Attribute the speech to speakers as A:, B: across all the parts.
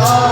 A: Yeah.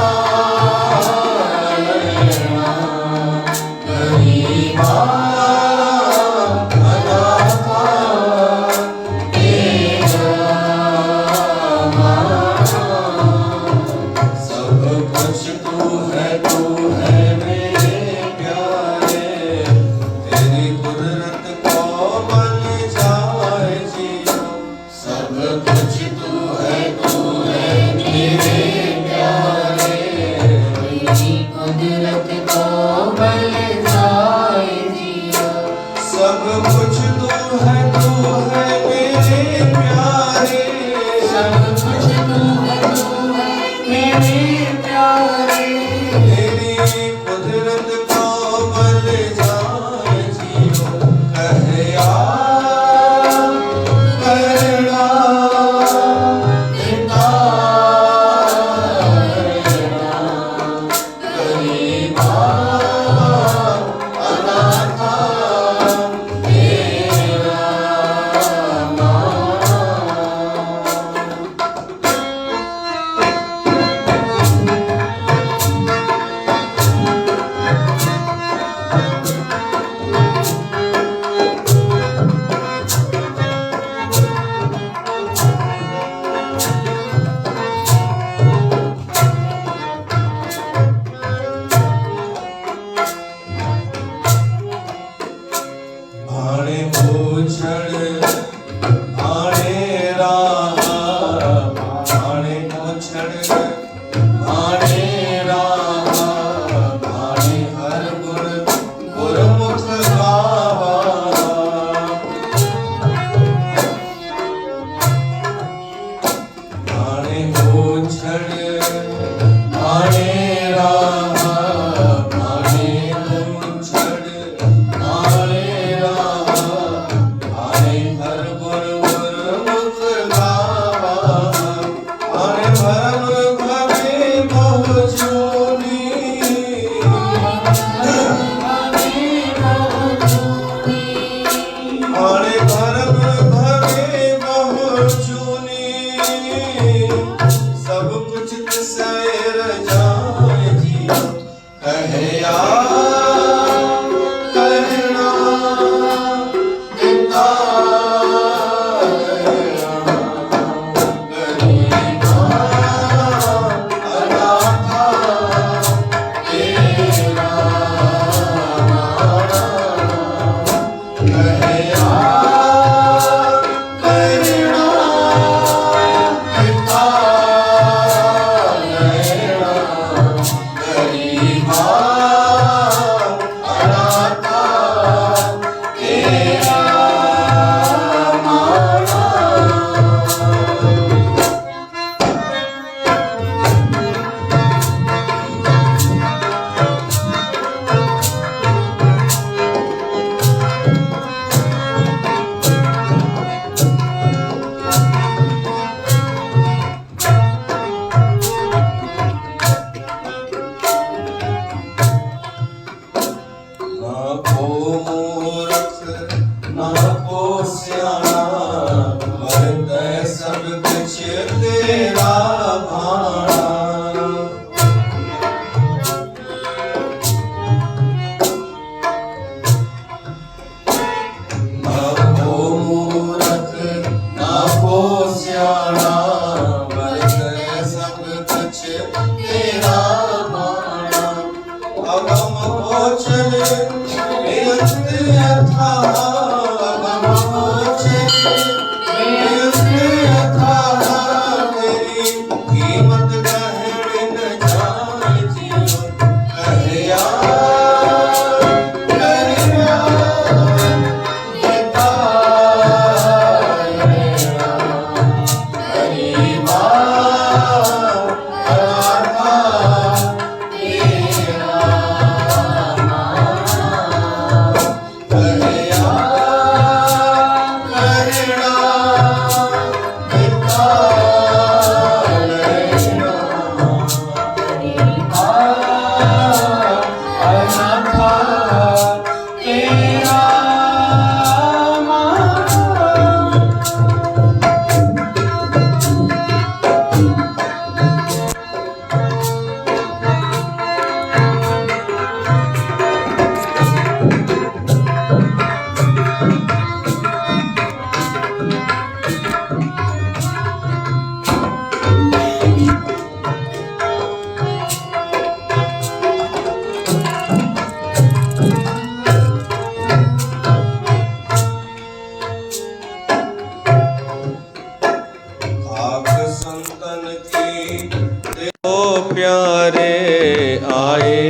A: प्यारे आए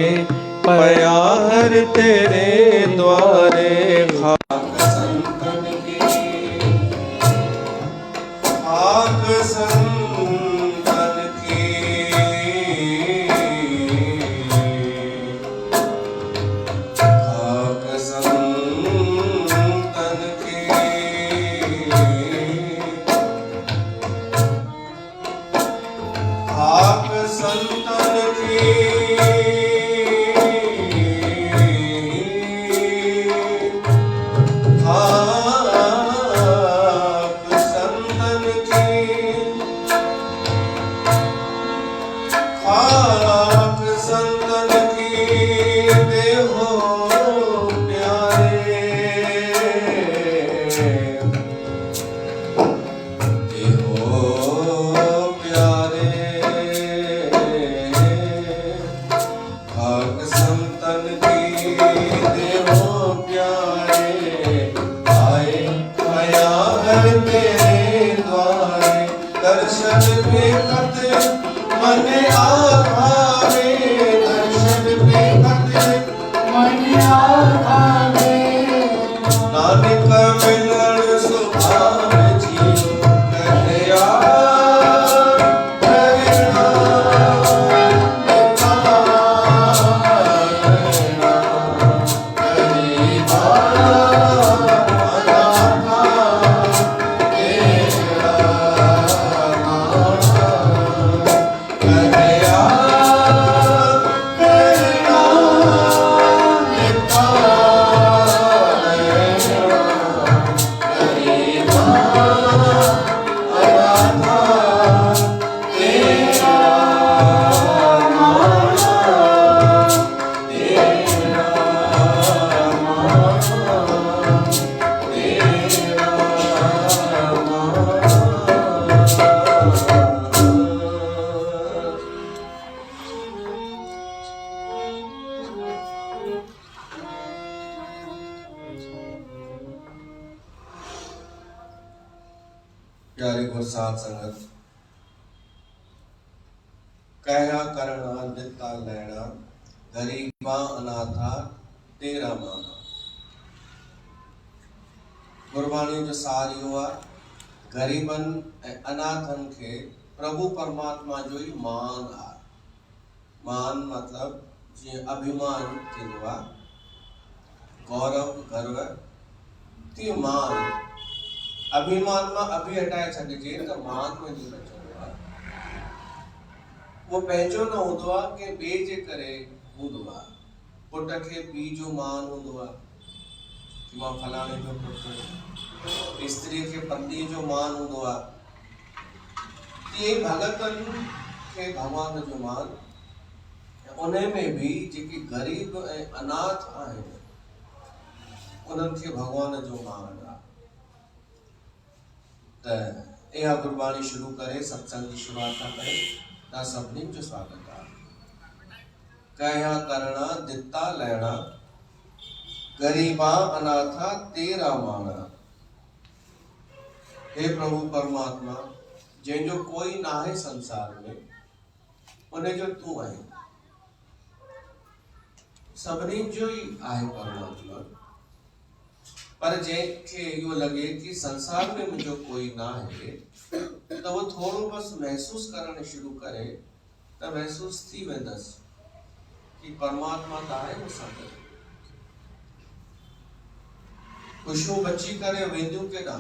A: पया हर तेरे द्वारे। खाक संतन की, खाक संतन की, खाक संतन की, खाक संतन की, खाक संतन की, खाक संतन की देहो प्यारे, देहो प्यारे। खाक संतन की देहो प्यारे आए आया हर तेरे द्वारे। दर्शन बेखत मन आभावे, दर्शन बेखत मन आभावे। नानक मिलन सुभाव जियो कहया करना प्यारे गुरसात संगत। कहया करना दिता लैना, गरीबा अनाथा तेरा माना। गुरबाणी जो सार यो आहे, गरीबन ऐं अनाथन खे प्रभु परमात्मा जो ही मान आहे। मान मतलब जीअं अभिमान थींदो आहे, गौरव गर्व, तीअं मान। अभिमान मां अभि हटाए छॾिजे त मान में जो बचंदो आहे उहो पंहिंजो न हूंदो आहे, के ॿिए जे करे हूंदो आहे। पुट खे पीउ जो मान हूंदो आहे कि मां फलाणे जो पुटु, स्त्री खे पत्नी जो मान हूंदो आहे। तीअं भगतनि खे भगवान जो मान, उन में भी जेके गरीब ऐं अनाथ आहिनि उन्हनि खे भगवान जो मान आहे। त इहा गुरबाणी शुरू करे सत्संग जी शुरूआत था करें। तव्हां सभिनी जो स्वागत आहे। कहया करना दिता लैना, गरीबा अनाथा तेरा माना। हे प्रभु परमात्मा, जंहिंजो कोई ना आहे संसार में, उन जो तूं आहीं। सभिनी जो ही आहे परमात्मा, पर जंहिंखे इहो लॻे कि संसार में मुंहिंजो कोई ना आहे त वो थोड़ो बस महसूस करणु शुरू करे त महसूस थी वेंदसि कि परमात्मा त आहे मूंसां गॾु। ख़ुशियूं बची करे वेंदियूं केॾां?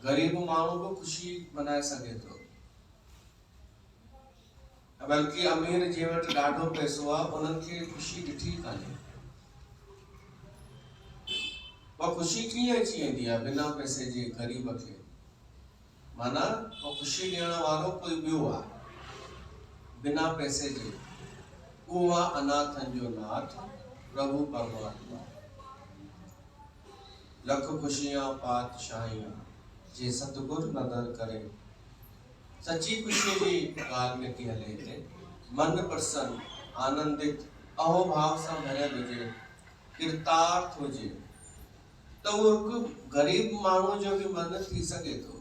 A: गरीब माण्हू बि ख़ुशी मनाए सघे थो, बल्कि अमीर जे वटि ॾाढो पैसो आहे, उन्हनि खे ख़ुशी ॾिठी कान्हे। वो ख़ुशी कीअं अची वेंदी आहे बिना पैसे जे गरीब खे? माना वो ख़ुशी ॾियण वारो कोई ॿियो आहे बिना पैसे जे। उहो आहे अनाथनि जो नाथ प्रभु परमात्मा। लख ख़ुशियां पातशाहियां जे सतगुर नदर करे। सच्ची ख़ुशी जी ॻाल्हि में थी हले हिते। मन प्रसन्न आनंदित अहोभाव सां भरियल हुजे, कृतार्थ हुजे, त उहो हिकु ग़रीब माण्हू जो बि मन थी सघे थो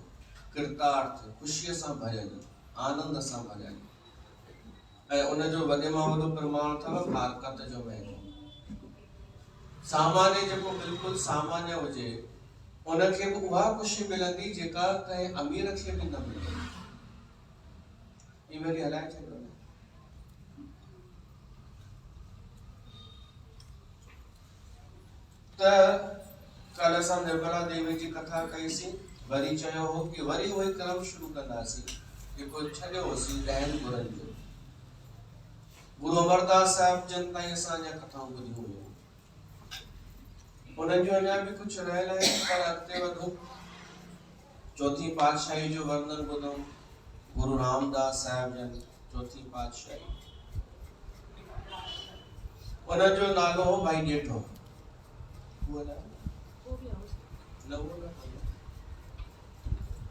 A: कृतार्थ, ख़ुशीअ सां भरियल, आनंद सां भरियल। ऐं उन जो वॾे मां वॾो प्रमाण अथव फारकत जो महीनो। सामान्य जेको बिल्कुलु सामान्य हुजे उनखे बि उहा ख़ुशी मिलंदी जेका कंहिं अमीर खे बि न मिले। ई वरी हलाए छॾियो न। त कल असां निर्मला देवी जी कथा कईसीं, वरी चयो हो कि वरी उहो क्रम शुरू कंदासीं जेको छॾियो होसीं 10 गुरनि जो। गुरु अमरदास साहिब जन ताईं असां अञा कथाऊं ॿुधियूं हुयूं, उन्हनि जो अञा बि कुझु रहियल आहे, पर अॻिते वधूं। चौथी पातशाही जो वर्णन ॿुधूं, गुरु रामदास साहिब जन चौथी पातशाही। उनजो नालो हो भाई ॼेठो।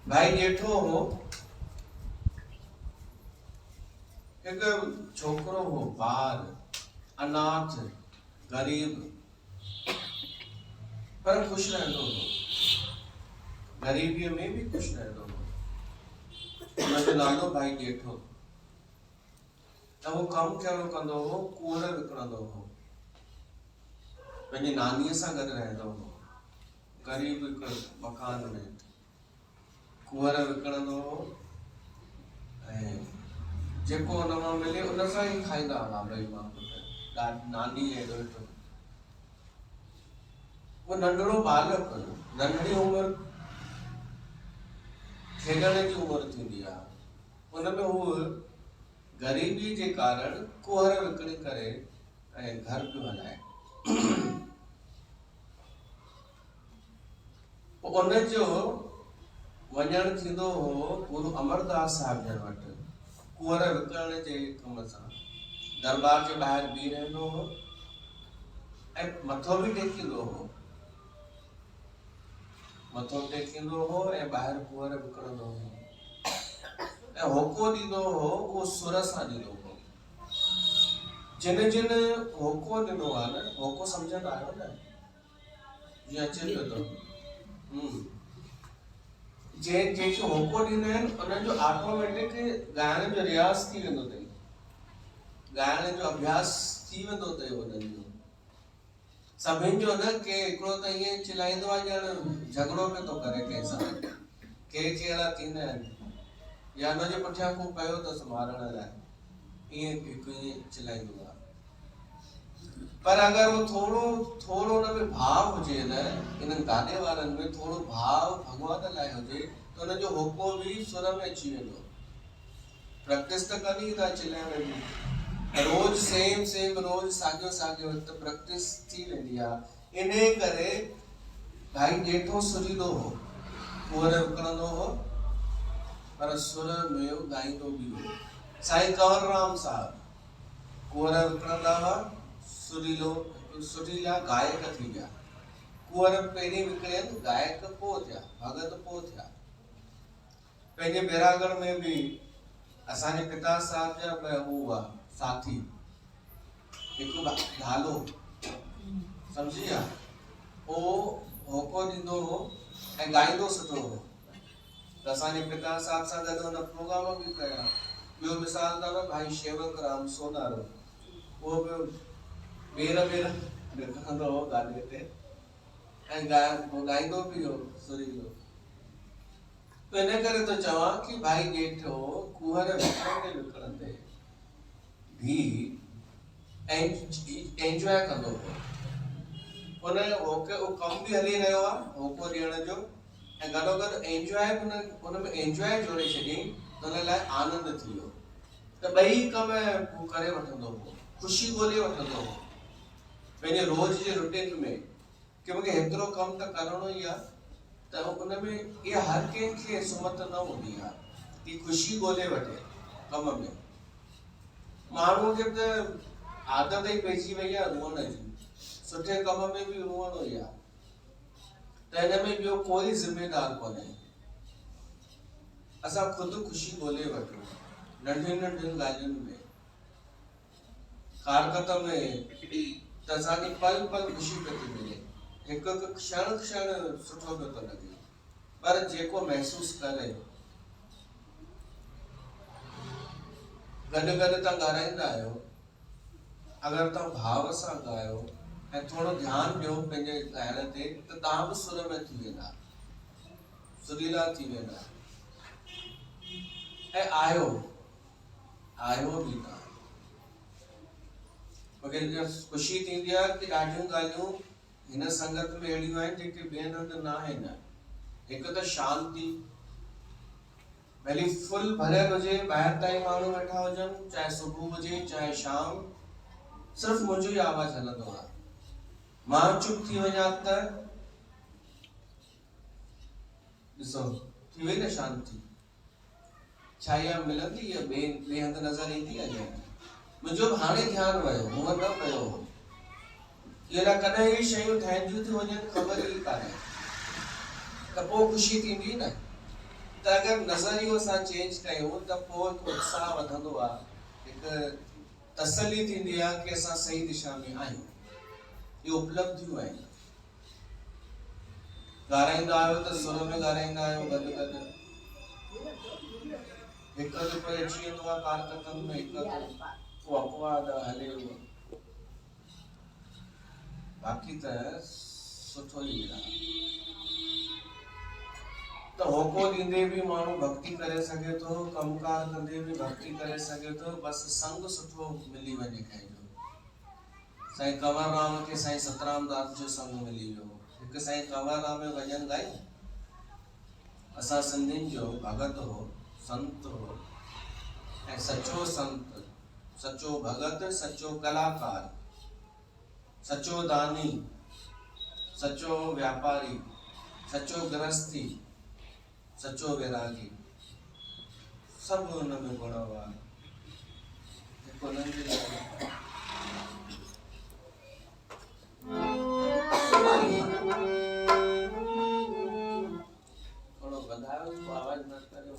A: भाई ॼेठो हो, हिकु छोकिरो हो, ॿार, अनाथ, गरीब, पर खुश रहंदो हो, गरीबीअ में भी खुश रहंदो हो। उनजो नालो भाई ॼेठो। त वो कमु कहिड़ो कंदो हो, कूड़ विकिणंदो हो, पंहिंजी नानीअ सां गॾु रहंदो हो, गरीब हिकु मकान में कूड़ विकिणंदो हो, ऐं जेको उन मां मिले उन सां ई खाईंदा हुआ ॿई मां पुट, नानी ऐं ॾोहिटो। वो नंढड़ो बालक, नंढड़ी उमिरि, खेॾण जी उमिरि थींदी आहे, उनमें हू गरीबी जे कारण कुहर विकिणी करे ऐं घर पियो हलाए। उनजो वञण थींदो हो गुरु अमरदास साहिब जन वटि, कुहर विकिणण जे कम सां। दरबार जे ॿाहिरि बीह रहंदो हो ऐं मथो बि टेकींदो हो, मथो टेकींदो हो ऐं ॿाहिरि कुहर विकिणंदो हो, ऐं होको ॾींदो हो, उहो सुर सां ॾींदो हो। जिन जिन होको ॾिनो आहे न, होको सम्झंदा आहियो न, जीअं अचे पियो थो, जेके होको ॾींदा आहिनि उन्हनि जो ऑटोमेटिक ॻाइण जो रियाज़ थी वेंदो अथई, ॻाइण जो अभ्यास थी वेंदो अथई उन्हनि जो। सभिनि जो न के हिकिड़ो त ईअं चिलाईंदो आहे ॼण झगड़ो पियो थो करे कंहिंसां, के अहिड़ा थींदा आहिनि, या हुनजे पुठियां को पियो अथसि मारण लाइ, ईअं हिकु ईअं चिलाईंदो आहे। पर अगरि वो थोरो हुन में भाव हुजे न, इन्हनि गाने वारनि में थोरो भाव भॻवान लाइ हुजे त हुनजो होको बि सुर में अची वेंदो। प्रैक्टिस त कनी था चिलाइण जी, रोज सेम रोज साॻियो त प्रैक्टिस थी वेंदी आहे। इन करे भाई ॼेठो सुरीलो हो, कुहर विकिणंदो हो, पर सुर में ॻाईंदो बि हो। साईं कंवर राम साहब कुहर विकिणंदा हुआ, सुरीला गायक थी विया। कुहर पहिरीं विकिणनि, गायक पोइ थिया, भगत पोइ थिया। पंहिंजे बैरागढ़ में भी असांजे पिता साहब जा हू हुआ साथी, हिकु ढालो, सम्झी विया, उहो होको ॾींदो हो ऐं ॻाईंदो सुठो हो। त असांजे पिता साहब सां गॾु हुन प्रोग्राम बि कया। ॿियो मिसाल अथव भाई शेवक राम सोनारो, उहो बि ॿेर विकिणंदो हो गाॾीअ ते ऐं ॻाईंदो बि हो सुरीलो। तो इन करे तो चवां कि भाई ॼेठो कुहर विकिणंदे भी एंजॉय कंदो हो। उन होके उहो कम बि हली रहियो आहे, होको ॾियण जो, ऐं गॾोगॾु एंजॉय बि उन में एंजॉय जोड़े छॾियईं त हुन लाइ आनंद थी वियो। त ॿई कम हू करे वठंदो हो, ख़ुशी ॻोल्हे वठंदो हो पंहिंजे रोज़ जे रूटीन में, कि मूंखे हेतिरो कमु त करिणो ई आहे। त उन में इहा हर कंहिंखे सुमत न हूंदी आहे कि ख़ुशी ॻोल्हे वठे कम में। माण्हू खे त आदत ई पइजी वई आहे रुअण जी, सुठे कम में बि रुअणो ई आहे, त हिन में ॿियो कोई ज़िम्मेदार कोन्हे। असां ख़ुदि ख़ुशी ॻोल्हे वठूं नंढियुनि नंढियुनि ॻाल्हियुनि में। कारकत में त असांखे पल पल ख़ुशी पई थी मिले, हिकु हिकु क्षण सुठो पियो थो लॻे। पर जेको महसूस करे, गॾु गॾु तव्हां ॻाल्हाईंदा आहियो, अगरि तव्हां भाव सां ॻायो ऐं थोरो ध्यानु ॾियो पंहिंजे ॻाइण ते, त तव्हां बि सुर में थी वेंदा, सुरीला थी वेंदा। ऐं आयो बि तव्हां। मूंखे ख़ुशी थींदी आहे कि ॾाढियूं ॻाल्हियूं हिन संगत में अहिड़ियूं आहिनि जेके ॿियनि हंधि न आहिनि। हिकु त शांती, भली फुल भरियल हुजे, ॿाहिरि ताईं माण्हू वेठा हुजनि, चाहे सुबुह हुजे चाहे शाम, सिर्फ़ु मुंहिंजो ई आवाज़ हलंदो आहे। मां चुप थी वञा त ॾिसो थी वई न शांती। छा इहा मिलंदी या ॿिए हंधि नज़र ईंदी आहे? मुंहिंजो बि हाणे ध्यानु वियो, हूअं न पियो हो। इहे कॾहिं अहिड़ी शयूं ठहंदियूं थी वञनि, ख़बर ई कान्हे, त पोइ ख़ुशी थींदी न। त अगरि नज़रियो असां चेंज कयूं त पोइ हिकु उत्साह वधंदो आहे, हिकु तसली थींदी आहे कि असां सही दिशा में आहियूं। इहे उपलब्धियूं आहिनि। ॻाल्हाईंदा आहियो त सुर में ॻाल्हाईंदा आहियो, गॾु गॾु हिकु अधु कोई अची वेंदो आहे कारकतन में, हिकु अधु अपवाद हले, बाक़ी त सुठो ई आहे। त होको ॾींदे बि माण्हू भक्ति करे सघे थो, कमकार कंदे बि भक्ति करे सघे थो, बसि संग सुठो मिली वञे कंहिंजो। साईं कंवर राम खे साईं सतराम दास जो संग मिली वियो। हिकु साईं कंवर राम में भॼन ॻाई, असां सिंधियुनि जो भगत हो, संत हो, ऐं सचो संत, सचो भगत, सचो कलाकार, सचो दानी, सचो व्यापारी, सचो गृहस्थी, सचो वैरागी, सभु हुन में गुण हुआ। थोड़ो वधायो, आवाज न करे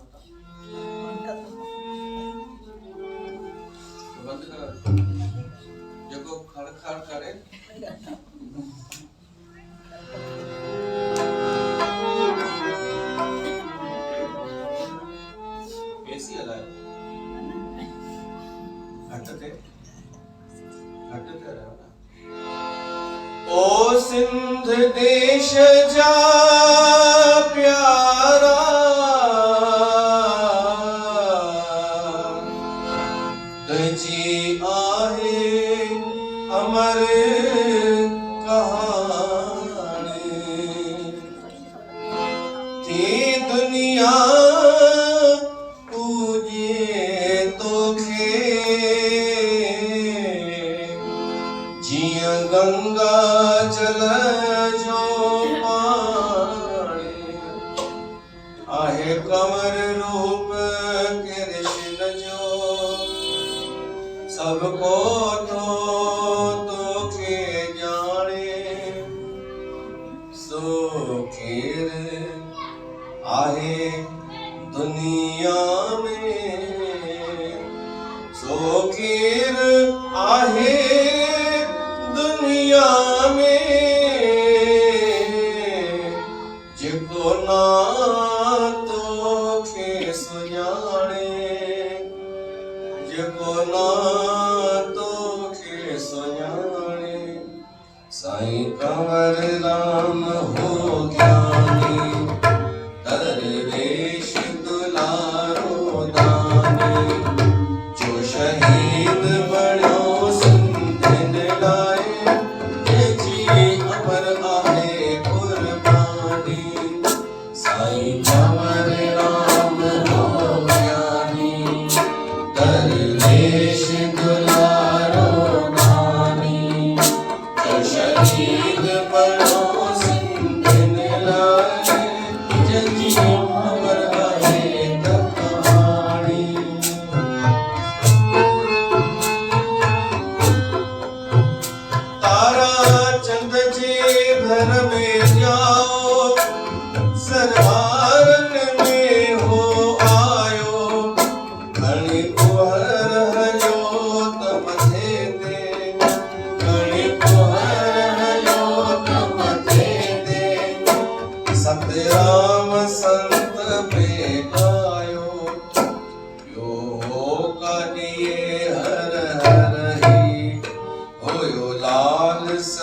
A: बंद करो, जेको खड़खड़ करे एसी हलायो, घटते रहो ना। ओ सिंध देश जा प्यारा, तुझी आहे अमर कहानी, थी दुनिया गंगा जल जो पानी, आहे कंवर रूप कृष्ण जो, सबको तोखे जाने, सो केर आहे दुनिया में, सो केर आहे दुनिया में, जेको ना तोखे सुञाणे, जेको ना तोखे सुञाणे। साईं कंवर राम हो ज्ञानी, दरवेश दुलारो दानी, जो शहीद बणियो सिंधियुनि लाइ, अमर आहे कुर्बानी। साईं कंवर राम हो ज्ञानी, दरवेश दुलारो दानी, जो शहीद बणियो सिंधियुनि लाइ, जंहिंजी अमर आहे कहानी। घर में जाओ, सरवारन में हो आयो, घणी कुहर हलियो त मथे ते, घणी कुहर हलियो त मथे ते, सतराम संत पे गायो, यो हो काॾे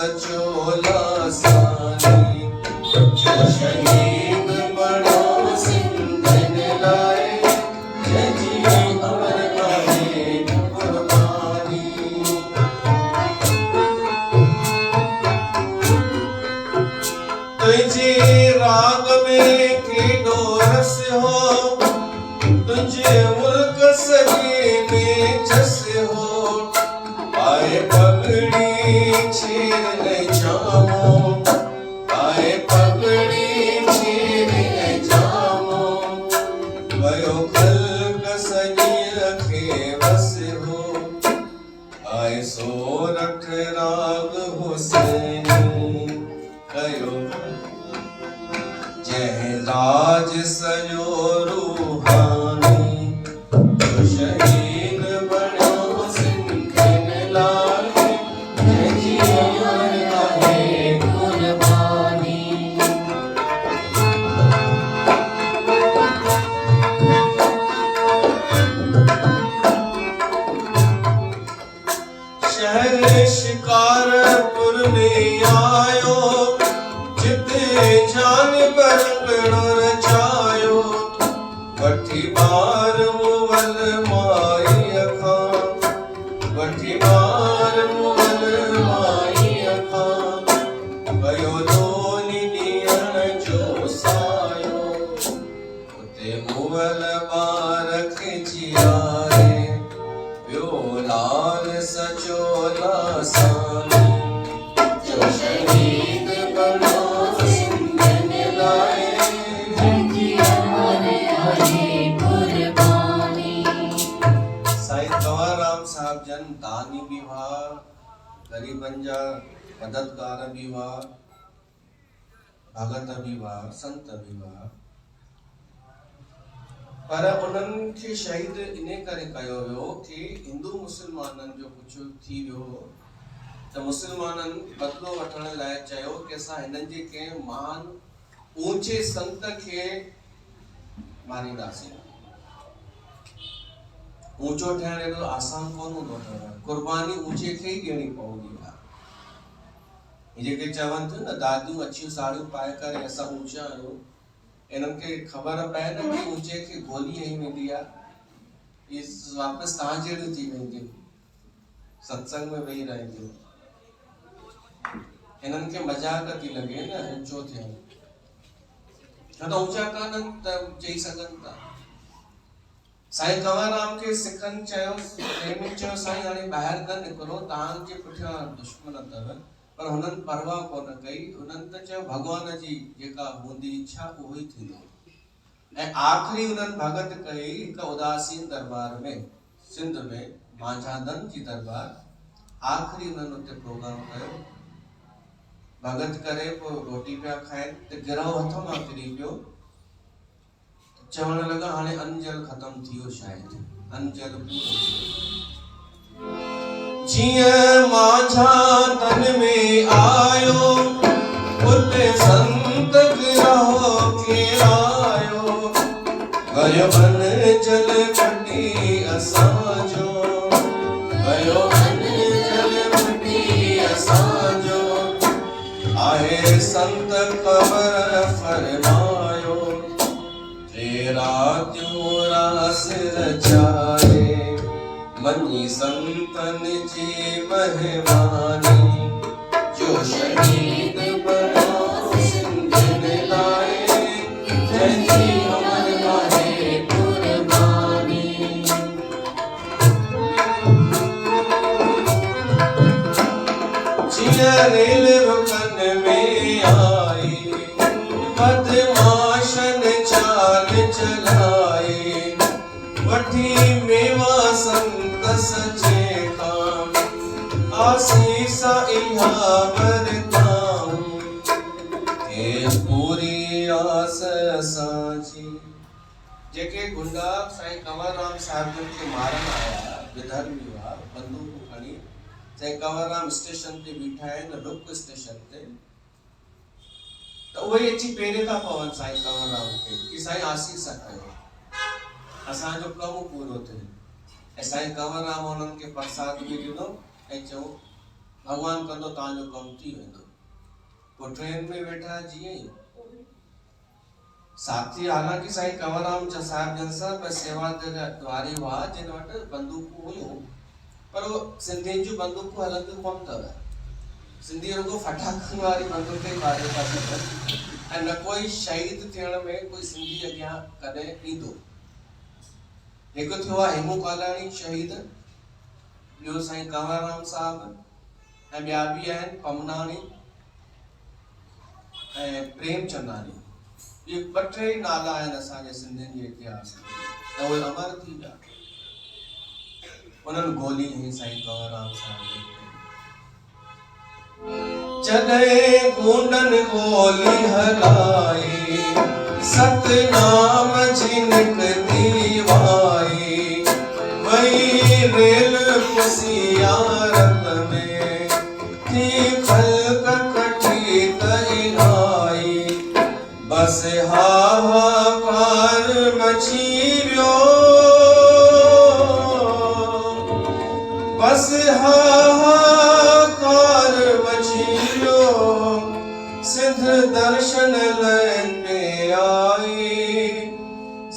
A: सचोला सानी, जो शहीद बनो सिंधन लाए, जजी अमर आहे कुर्बानी। तुझे राग में केॾो रस हो, तुझे मुल्क सभी में जस हो, आए पगड़ी छेड़ जामो, आए पगड़ी छेड़ जामो, भयो खल्क सजी रखे बस हो, आए सोरठ राग हुसैनी, कयो जय राज सजो रूहानी, जो शहीद बनो सिंधन लाए, जजी अमर आहे कुर्बानी। शहर शिकारपुर में आयो, जिते जान बरंगड़ो रचायो, वठी बार मुवल माई अखां, वठी बार मुवल माई अखां, भयो दोनी ॾियण जो सायो, उते मुवल बार खिची आए, ॿियो लाल सचोला सानी, जो शहीद बनो सिंधन लाए, जजी अमर आहे कुर्बानी। साईं कंवरराम साहब जन दानी भी हुआ, गरीबन जा मददगार भी हुआ, भगत भी हुआ, संत भी हुआ, पर उन्हनि खे शहीद इन करे कयो वियो कि हिंदू मुस्लमाननि जो कुझु थी वियो हो, त मुस्लमाननि बदिलो वठण लाइ चयो कि असां हिननि जे कंहिं महान ऊंचे संत खे मारींदासीं। ऊंचो ठहिण एॾो आसान कोन हूंदो अथव, कुर्बानी ऊंचे खे ई ॾियणी पवंदी आहे। जेके चवनि थियूं न दादियूं अछियूं साड़ियूं पाए करे असां ऊंचा आहियूं, इन्हनि खे ख़बर पए न कि ऊंचे खे गोली हई वेंदी आहे, इहे वापसि तव्हां जहिड़ियूं थी वेंदियूं, सत्संग में वेही रहंदियूं, इन्हनि खे मजाक थी लॻे न ऊंचो थियण, छो त ऊंचा कान्हनि त चई सघनि था। साईं कंवरराम खे सिखनि चयो, प्रेमी चयो साईं हाणे ॿाहिरि न निकिरो, तव्हांजे पुठियां दुश्मन अथव, पर हुननि परवाह कोन कई, हुननि त चयो भॻवान जी जेका हूंदी इच्छा उहो ई थींदो। ऐं आख़िरी हुननि भगत कई हिकु उदासीन दरबार में, सिंध में मांझादन जी दरबार, आख़िरी हुननि उते प्रोग्राम कयो, भगत करे पोइ रोटी पिया खाइनि त गिरहो हथ मां किरी पियो, चवण लॻा हाणे अनजल ख़तम थी वियो, शायदि अनजल पूरो जीअं मांझादन में आयो, उते संत गिरहो खेरायो, गयो अनजल कटी असांजो, गयो अनजल कटी असांजो, आहे संत ख़बर फरमायो, टे रातियूं रास रचाए, मनी संतन जी मेहमानी, जो शहीद बनो सिंधन लाए, जजी अमर आहे कुर्बानी। जिया रेल रुकन में आई, बदमाशन चाल चलाए, वठी मेवा संत सचे खां, आसीस इहा वरताऊं, हे पूरी आस असांजी। जेके गुंडा साईं कंवरराम साहिब खे मारण आया, विधर्मी हुआ, बंदूकूं खणी साईं कंवरराम स्टेशन ते बीठा आहिनि, रुक स्टेशन ते, त उहे अची पेरे था पवनि साईं कंवरराम खे कि साईं आसीस कयो, असांजो कमु पूरो थिए। ऐं साईं कंवरराम उन्हनि खे प्रसाद बि ॾिनो ऐं चयो भगवान कंदो तव्हांजो कमु थी वेंदो। पोइ ट्रेन में वेठा जीअं ई साथी, हालांकि साईं कंवरराम साहिब जन सां पर सेवा वारी हुआ जिन वटि बंदूकूं हुयूं, पर वो सिंधियुनि जूं बंदूकूं हलंदियूं कोन अथव। सिंधी रुगो फटाकनि वारी बंदूक ई ॿारे था सघनि ऐं न कोई शहीद थियण में कोई सिंधी अॻियां कॾहिं ईंदो। हिकु थियो आहे हेमू कालाणी शहीद, ॿियो साईं कंवरराम साहिब ऐं ॿिया बि आहिनि पमनाणी ऐं प्रेमचंदानी। ये ॿ टे नाला आहिनि असांजे सिंधियुनि जे इतिहास में, उहे अमर थी विया। उन्हनि गोली ही साईं कंवरराम साहिब चले कूंडन गोली हलाई, सतनाम झिनक दीवाई, वही रेल पुसियारत में थी खल्क कटी तइनाई, बस हाहाकार मची वियो, बस हाहाकार मची वियो, सिंध दर्शन लेते आई,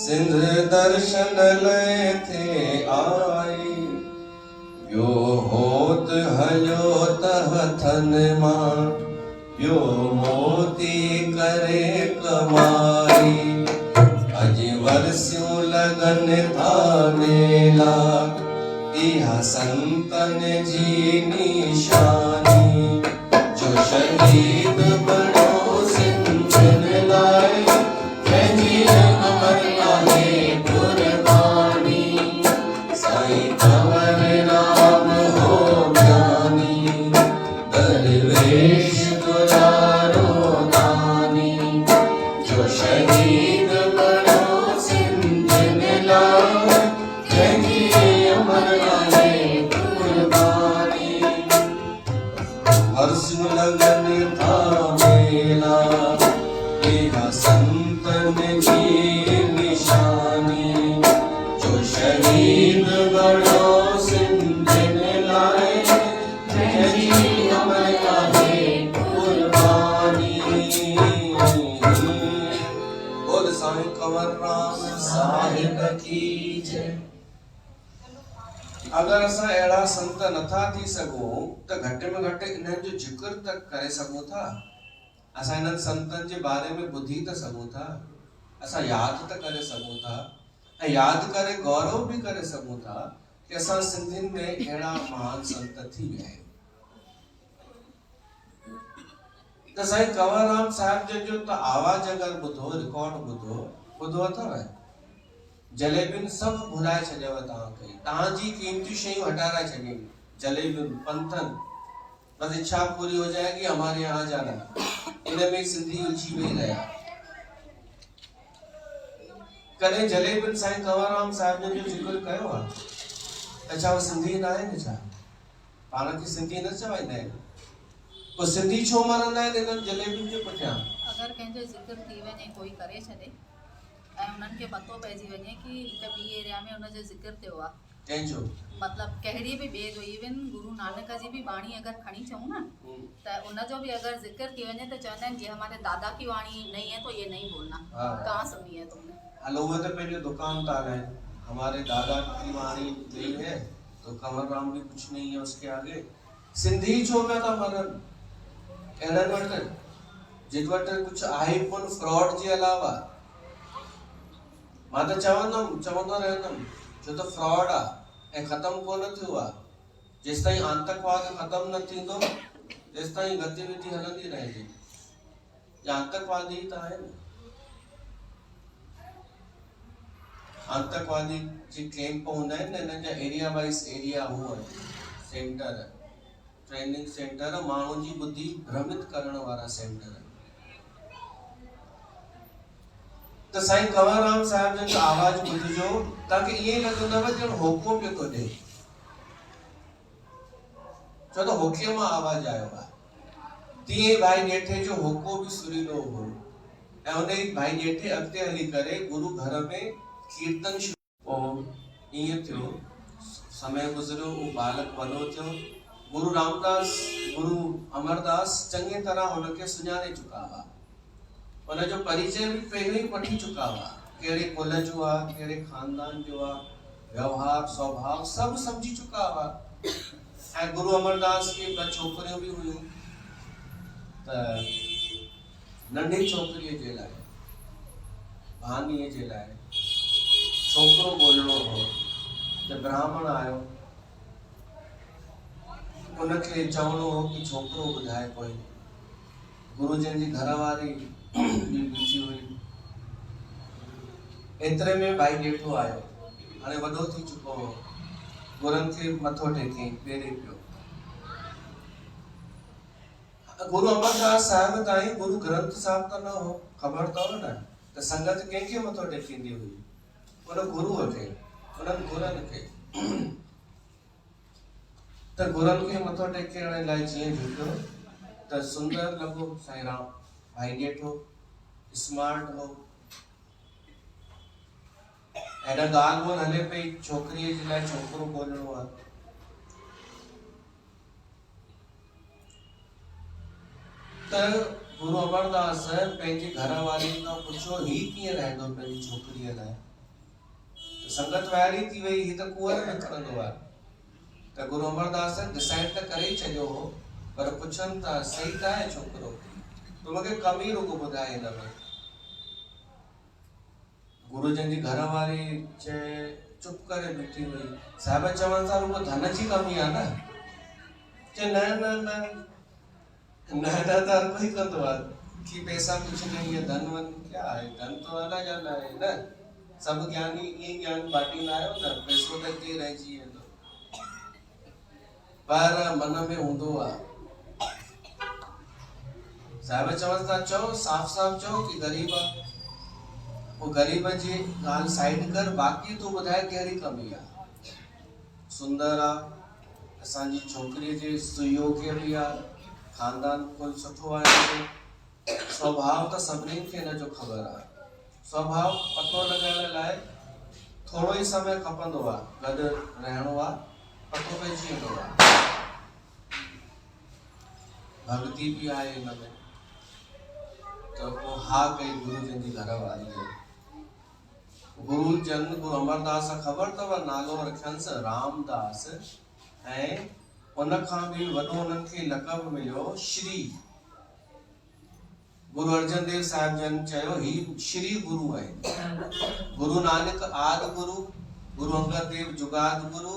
A: सिंध दर्शन लेते आई, यो होत हलियो त हथनि मां, यो मोती करे कमाई, अॼु वरसियूं लगन था मेला, इहा संतन जी निशानी, जो शहीद बणो सिंधियुनि लाइ, कंहिंजी अमर आहे कुर्बानी, साईं कंवरराम हो ज्ञानी, दरवेश दुलारो दानी, जो शहीद बणो सिंधियुनि लाइ, कंहिंजी अमर आहे कुर्बानी, हर्षु लगन था मेला, इहा संतन जी निशानी, जो शहीद बणो सिंधियुनि लाइ, कंहिंजी अमर आहे कुर्बानी। बोल साईं कंवरराम साहिब की जय। अगर असां अहिड़ा संत नथा थी सघूं त घटि में घटि इन्हनि जो जिक्र त करे सघूं था, असां इन्हनि संतनि जे बारे में ॿुधी त सघूं था, असां यादि त करे सघूं था ऐं यादि करे गौरव बि करे सघूं था कि असां सिंधियुनि में अहिड़ा महान संत थी विया आहिनि। त साईं कंवरराम साहिब जन जो त आवाज़ अगरि ॿुधो, रिकॉर्ड ॿुधो अथव, जलेबियुनि सभु भुलाए छॾियव तव्हांखे, तव्हांजी कीमती शयूं हटाए छॾियूं, जलेबियुनि, पंथन, बस इच्छा पूरी हो जाएगी हमारे यहाँ जाना, इनमें सिंधी उलझी वेही रहिया। कॾहिं जलेबियुनि साईं कंवरराम साहिब जन जो जिक्र कयो आहे? त छा उहे सिंधी न आहिनि? छा पाण खे सिंधी न चवाईंदा आहिनि? पोइ सिंधी छो मरंदा आहिनि इन्हनि जलेबियुनि जे पुठियां?
B: अगरि कंहिंजो ज़िक्र थी वञे, कोई करे छॾे ऐं उन्हनि खे पतो पइजी वञे कि हिकु ॿी एरिया में उनजो ज़िक्र थियो आहे, कंहिंजो मतिलबु कहिड़ी बि ॿिए जो, इवन गुरु नानक जी बि वाणी अगरि खणी चऊं न त उनजो बि अगरि ज़िक्र थी वञे त चवंदा आहिनि, जीअं हमारे दादा की वाणी नहीं है तो ये नहीं बोलना, कहाँ सुनी है तुमने? हलो
A: उहे त पंहिंजो दुकानदार आहिनि, हमारे दादा की वाणी नहीं है तो कंवरराम भी कुछ नहीं है उसके आगे। सिंधी छो पिया था मरनि? अहिड़नि वटि जिन वटि कुझु आहे कोन फ्रॉड जे अलावा। मां त चवंदो रहंदुमि, छो त फ्रॉड आहे ऐं ख़तमु कोन थियो आहे। जेसि ताईं आतंकवाद ख़तमु न थींदो तेसि ताईं गतिविधि हलंदी रहंदी। आतंकवादी त आहिनि, आतंकवादी जी कैंप हूंदा आहिनि न, हिननि जा एरिया वाइज़ एरिया हुआ सेंटर, ट्रेनिंग सेंटर, माण्हुनि जी बुद्धि भ्रमित करण वारा सेंटर। त साईं कंवरराम साहिब जन जो आवाज़ ॿुधिजो, तव्हांखे ईअं लॻंदव ॼण होको पियो थो ॾे, छो त होके मां आवाज़ आयो आहे। तीअं भाई ॼेठे जो होको बि सुरीलो हो ऐं उन भाई ॼेठे अॻिते हली करे गुरु घर में कीर्तन शुरू। ईअं थियो, समय गुज़रियो, उहो बालक वॾो थियो, गुरु रामदास गुरु अमरदास चङी तरह हुनखे सुञाणे चुका हुआ, हुनजो परिचय भी पहिरियों ही वठी चुका हुआ, कहिड़े कुल जो आहे, कहिड़े खानदान जो आहे, व्यवहार स्वभाव सभु समझी चुका हुआ। ऐं गुरु अमरदास खे ॿ छोकिरियूं भी हुयूं, त नंढी छोकिरीअ जे लाइ भानीअ जे लाइ छोकिरो ॻोल्हणो हो, त ब्राह्मण आयो, उनखे चवणो हो कि छोकिरो ॿुधाए कोई। गुरुजन जी घरवारी भी बीठी हुई। एतिरे में भाई ॾेठो आयो, हाणे वॾो थी चुको हो, गुरुनि खे मथो टेके पेरे पियो। गुरु अमरदास साहिब ताईं गुरु ग्रंथ साहिब त न हो, ख़बर अथव न, त संगत कंहिंखे मथो टेकींदी हुई? उन गुरुअ खे, उन्हनि गुरुनि खे। त गुरुनि खे मथो टेकण लाइ जीअं झुकियो त सुंदर लॻो साईं राम, भाई ॾेठो, स्मार्ट हो। एॾा ॻाल्हि वोन हले पई, छोकिरीअ जे लाइ छोकिरो ॻोल्हणो आहे। त गुरु अमरदास पंहिंजी घरवारी खां पुछियो, ही कीअं रहंदो पंहिंजी छोकिरीअ लाइ? त संगत वाइड़ी थी वई, ही त कुंवर में खणंदो आहे। त गुरु अमरदास डिसाइड त करे ई छॾियो हो, पर पुछनि था सही त आहे छोकिरो, तो मूंखे कमी रुगो ॿुधाए हिन में। गुरुजन जी घरवारी चए चुप करे बीठी हुई। साहिब चवनि था रुगो धन जी कमी आहे न? चए न न न न त हर कोई कंदो आहे कि पैसा कुछ नहीं है, धन वन क्या है, धन तो अलग अलग है न। सब ज्ञानी ये ज्ञान बांटींदा आहियो न, पैसो त हिते रहिजी वेंदो, पर मन में हूंदो आहे। साहिब चवनि था चओ, साफ़ साफ़ चओ कि गरीब आहे। वो गरीब जी ॻाल्हि साइड कर, बाक़ी तूं ॿुधाए कहिड़ी कमी आहे? सुंदर आहे, असांजी छोकिरीअ जे सुयोग्य भी आहे, खानदान कुल सुठो आहे, स्वभाव त सभिनी खे हिन जो ख़बर आहे। स्वभाव पतो लॻाइण लाइ थोरो ई समय खपंदो आहे, गॾु रहणो आहे, पतो पइजी वेंदो आहे। भक्ति भी आहे हिन में। त पोइ हा कई गुरुजन जी घरवारीअ। गुरुजन गुरु अमरदास ख़बर अथव नालो रखियंसि रामदास, ऐं उन खां भी वॾो उन्हनि खे लक़ब मिलियो श्री। गुरु अर्जन देव साहिब जन चयो ही श्री गुरु आहे। गुरु नानक आदि गुरु, गुरु अंगद देव जुगाद गुरु,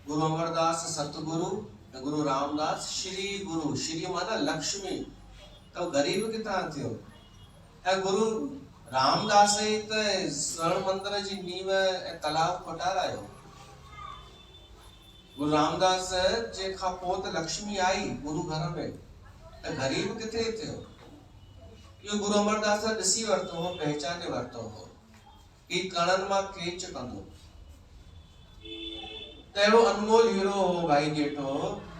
A: गुरु अमरदास सतगुरु, गुरु रामदास श्री गुरु। श्री माना लक्ष्मी, तो गरीब किथां थियो? ऐं गुरु रामदास ई त स्वर्ण मंदिर जी नींव ऐं तलाव खोटारायो। गुरु रामदास जे खां पोइ त लक्ष्मी आई गुरु घर में, त गरीब किथे थियो? इहो गुरु अमरदास ॾिसी वरितो हो, पहचाने वरितो हो कि कणनि मां केच कंदो। त अहिड़ो अनमोल हीरो हो भाई ॼेठो,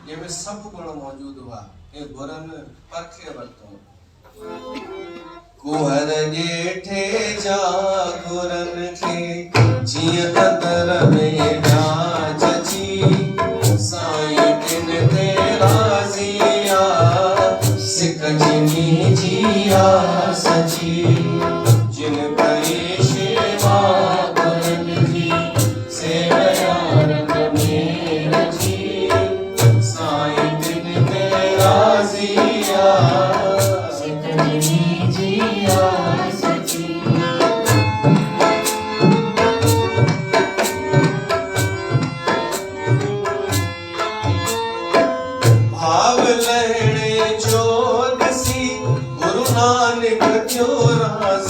A: जंहिंमें सभु गुण मौजूद हुआ। हे गुरनि परखे वरितो। कुहर ॼेठे जा गुरनि खे जीअं अंदर में जांच जी, साईं तिन ते राज़ी आ, सिक जिनी जी आस जी। जिन कई शेवा गुरनि जी, सेवया रंग में रची, साईं तिन ते राज़ी आ, सिक जिनी जी आस जी। भाव लहणे जो ॾिसी गुरु नानक थियो राज़ी।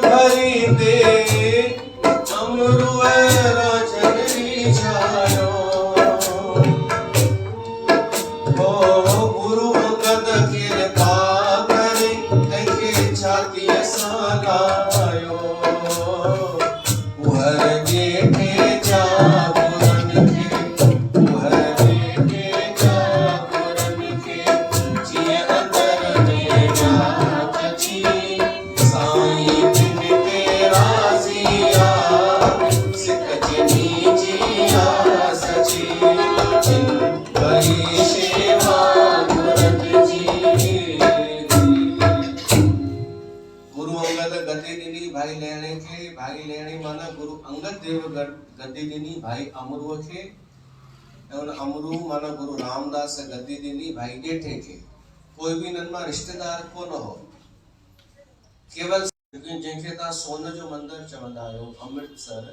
A: भरी दे अमरुए राजरी छायो हो गुरु अंगद कृपा करे तैके छाती सालायो उहर जेठे जागुरन के उहर जेठे जागुरन के जिय अंदर में जात छी साईं बिन तेरा जिया सिख जिनी जिया सची जिन करी सेवा गुरन जी गुरु अंगद गद्दी ॾिनी भाई लेणे खे भाई लेणे माना गुरु अंगद देव गद्दी ॾिनी भाई अमरुअ खे ऐं उन अमरू माना गुरु रामदास गद्दी ॾिनी भाई ॼेठे खे कोई बि इन्हनि मां रिश्तेदार कोन हो केवल जंहिंखे तव्हां सोन जो मंदिर चवंदा आहियो अमृतसर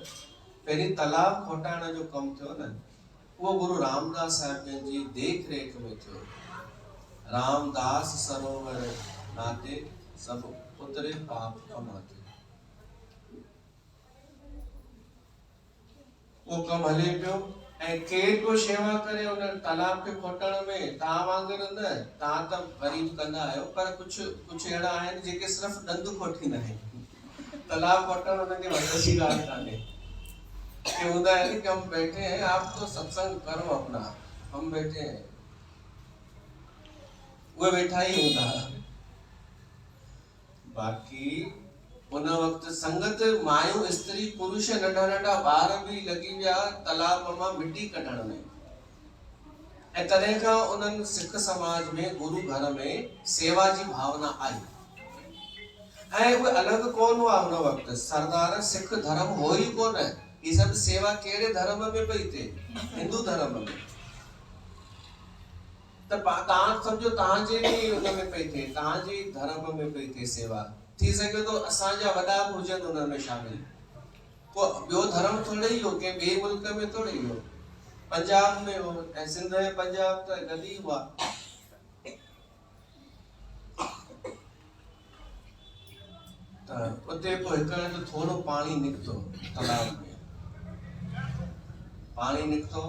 A: पहिरीं तालाब खोटाइण जो कमु थियो न उहो गुरु रामदास साहिब जी देख रेख में थियो रामदास सरोवर नाते सब उतरे पाप कमाते वो कम हले पियो ऐं केर को शेवा करे उन तालाब के खोटण में तव्हां वांगुरु न तव्हां त वरी कंदा आहियो पर कुझु अहिड़ा आहिनि जेके सिर्फ़ ॾंद खोटींदा आहिनि तालाब खोटण उनखे वॾी ॻाल्हि कान्हे कि हूंदा आहिनि कि हम बैठे हैं आप तो सत्संग करो अपना हम बैठे हैं उहे वेठा ई हूंदा बाक़ी उन वक़्तु संगत मायूं स्त्री पुरुष नंढा नंढा ॿार बि लॻी विया तालाब मां मिटी कढण में ऐं तॾहिं खां उन्हनि सिख समाज में गुरु घर में सेवा जी भावना आई ऐं उहे अलॻि कोन हुआ हुन वक़्तु सरदार सिख धर्म हो ई कोन ही सभु सेवा कहिड़े धर्म में पई थिए हिंदू धर्म में त तव्हां सम्झो तव्हांजे बि हुन में पई थिए तव्हांजे धर्म में पई थिए सेवा थी सघे थो असांजा वॾा बि हुजनि हुन में शामिल को ॿियो धर्म थोरे ई हो कंहिं ॿिए मुल्क में थोरे ई हो पंजाब में हो ऐं सिंध ऐं पंजाब त गॾु ई हुआ त उते पोइ हिकु हंधि थोरो पाणी निकितो तालाब में पाणी निकितो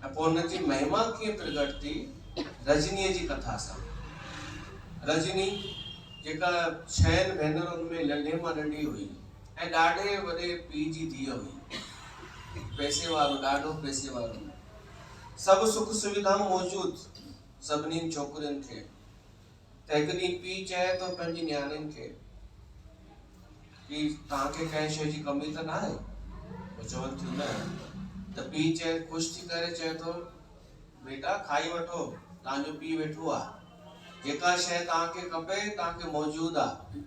A: ऐं पोइ हुनजी महिमा कीअं प्रगट थी रजनीअ जी कथा सां रजनी जेका 6 भेनरुनि में नंढे मां नंढी हुई ऐं ॾाढे वॾे पीउ जी धीअ हुई पैसे वारो ॾाढो पैसे वारो सभु सुख सुविधाऊं मौजूद सभिनी छोकिरियुनि खे त हिकु ॾींहुं पीउ चए थो पंहिंजी नियाणियुनि खे कि तव्हांखे कंहिं शइ जी कमी त न आहे पोइ चवनि थियूं न त पीउ चए ख़ुशि थी करे चए थो बेटा खाई वठो तव्हांजो पीउ वेठो आहे जेका शइ तव्हांखे खपे तव्हांखे मौजूद आहे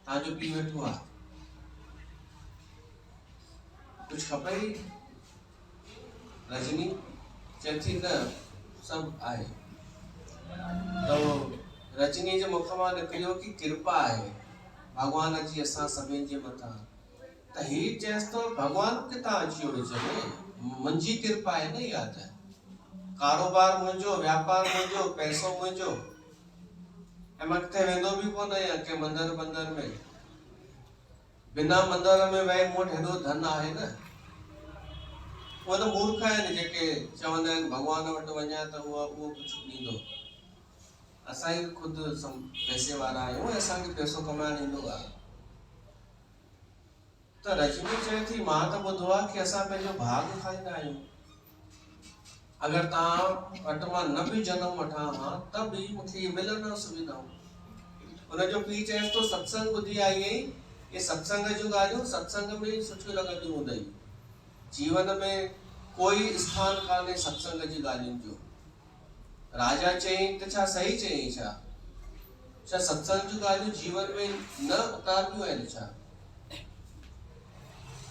A: तव्हांजो पीउ वेठो आहे कुझु खपे ई रजनी चए थी न सभु आहे त रजनी जे मुख मां निकिरियो कि कृपा आहे भॻवान जी असां सभिनि जे मथां त हीउ चएसि थो भॻवान किथां अची वियो विच में मुंहिंजी कृपा आहे न इहा त कारोबार मुंहिंजो व्यापार मुंहिंजो पैसो मुंहिंजो ऐं मां किथे वेंदो बि कोन आहियां के मंदर बंदर में बिना मंदर में वही मूं वटि हेॾो धन आहे न उहे त मूर्ख आहिनि जेके चवंदा आहिनि भॻवान वटि वञा त उहो कुझु ॾींदो असां ई ख़ुदि पैसे वारा आहियूं ऐं असांखे पैसो कमाइण ईंदो आहे त रजनी चए थी मां त ॿुधो आहे कि असां पंहिंजो भाग खाईंदा आहियूं अगर तव्हां वटि मां न बि जनम वठां हा त बि मूंखे मिलनि सुविधाऊं हुनजो पीउ चएसि थो सत्संग ॿुधी आई आहीं ये सत्संग जूं ॻाल्हियूं सत्संग में ई सुठियूं लॻंदियूं हूंदई जीवन में कोई स्थान कान्हे सत्संग जी ॻाल्हियुनि जो राजा चयईं त छा सही चयईं छा सत्संग जूं ॻाल्हियूं जीवन में न उतारियूं आहिनि छा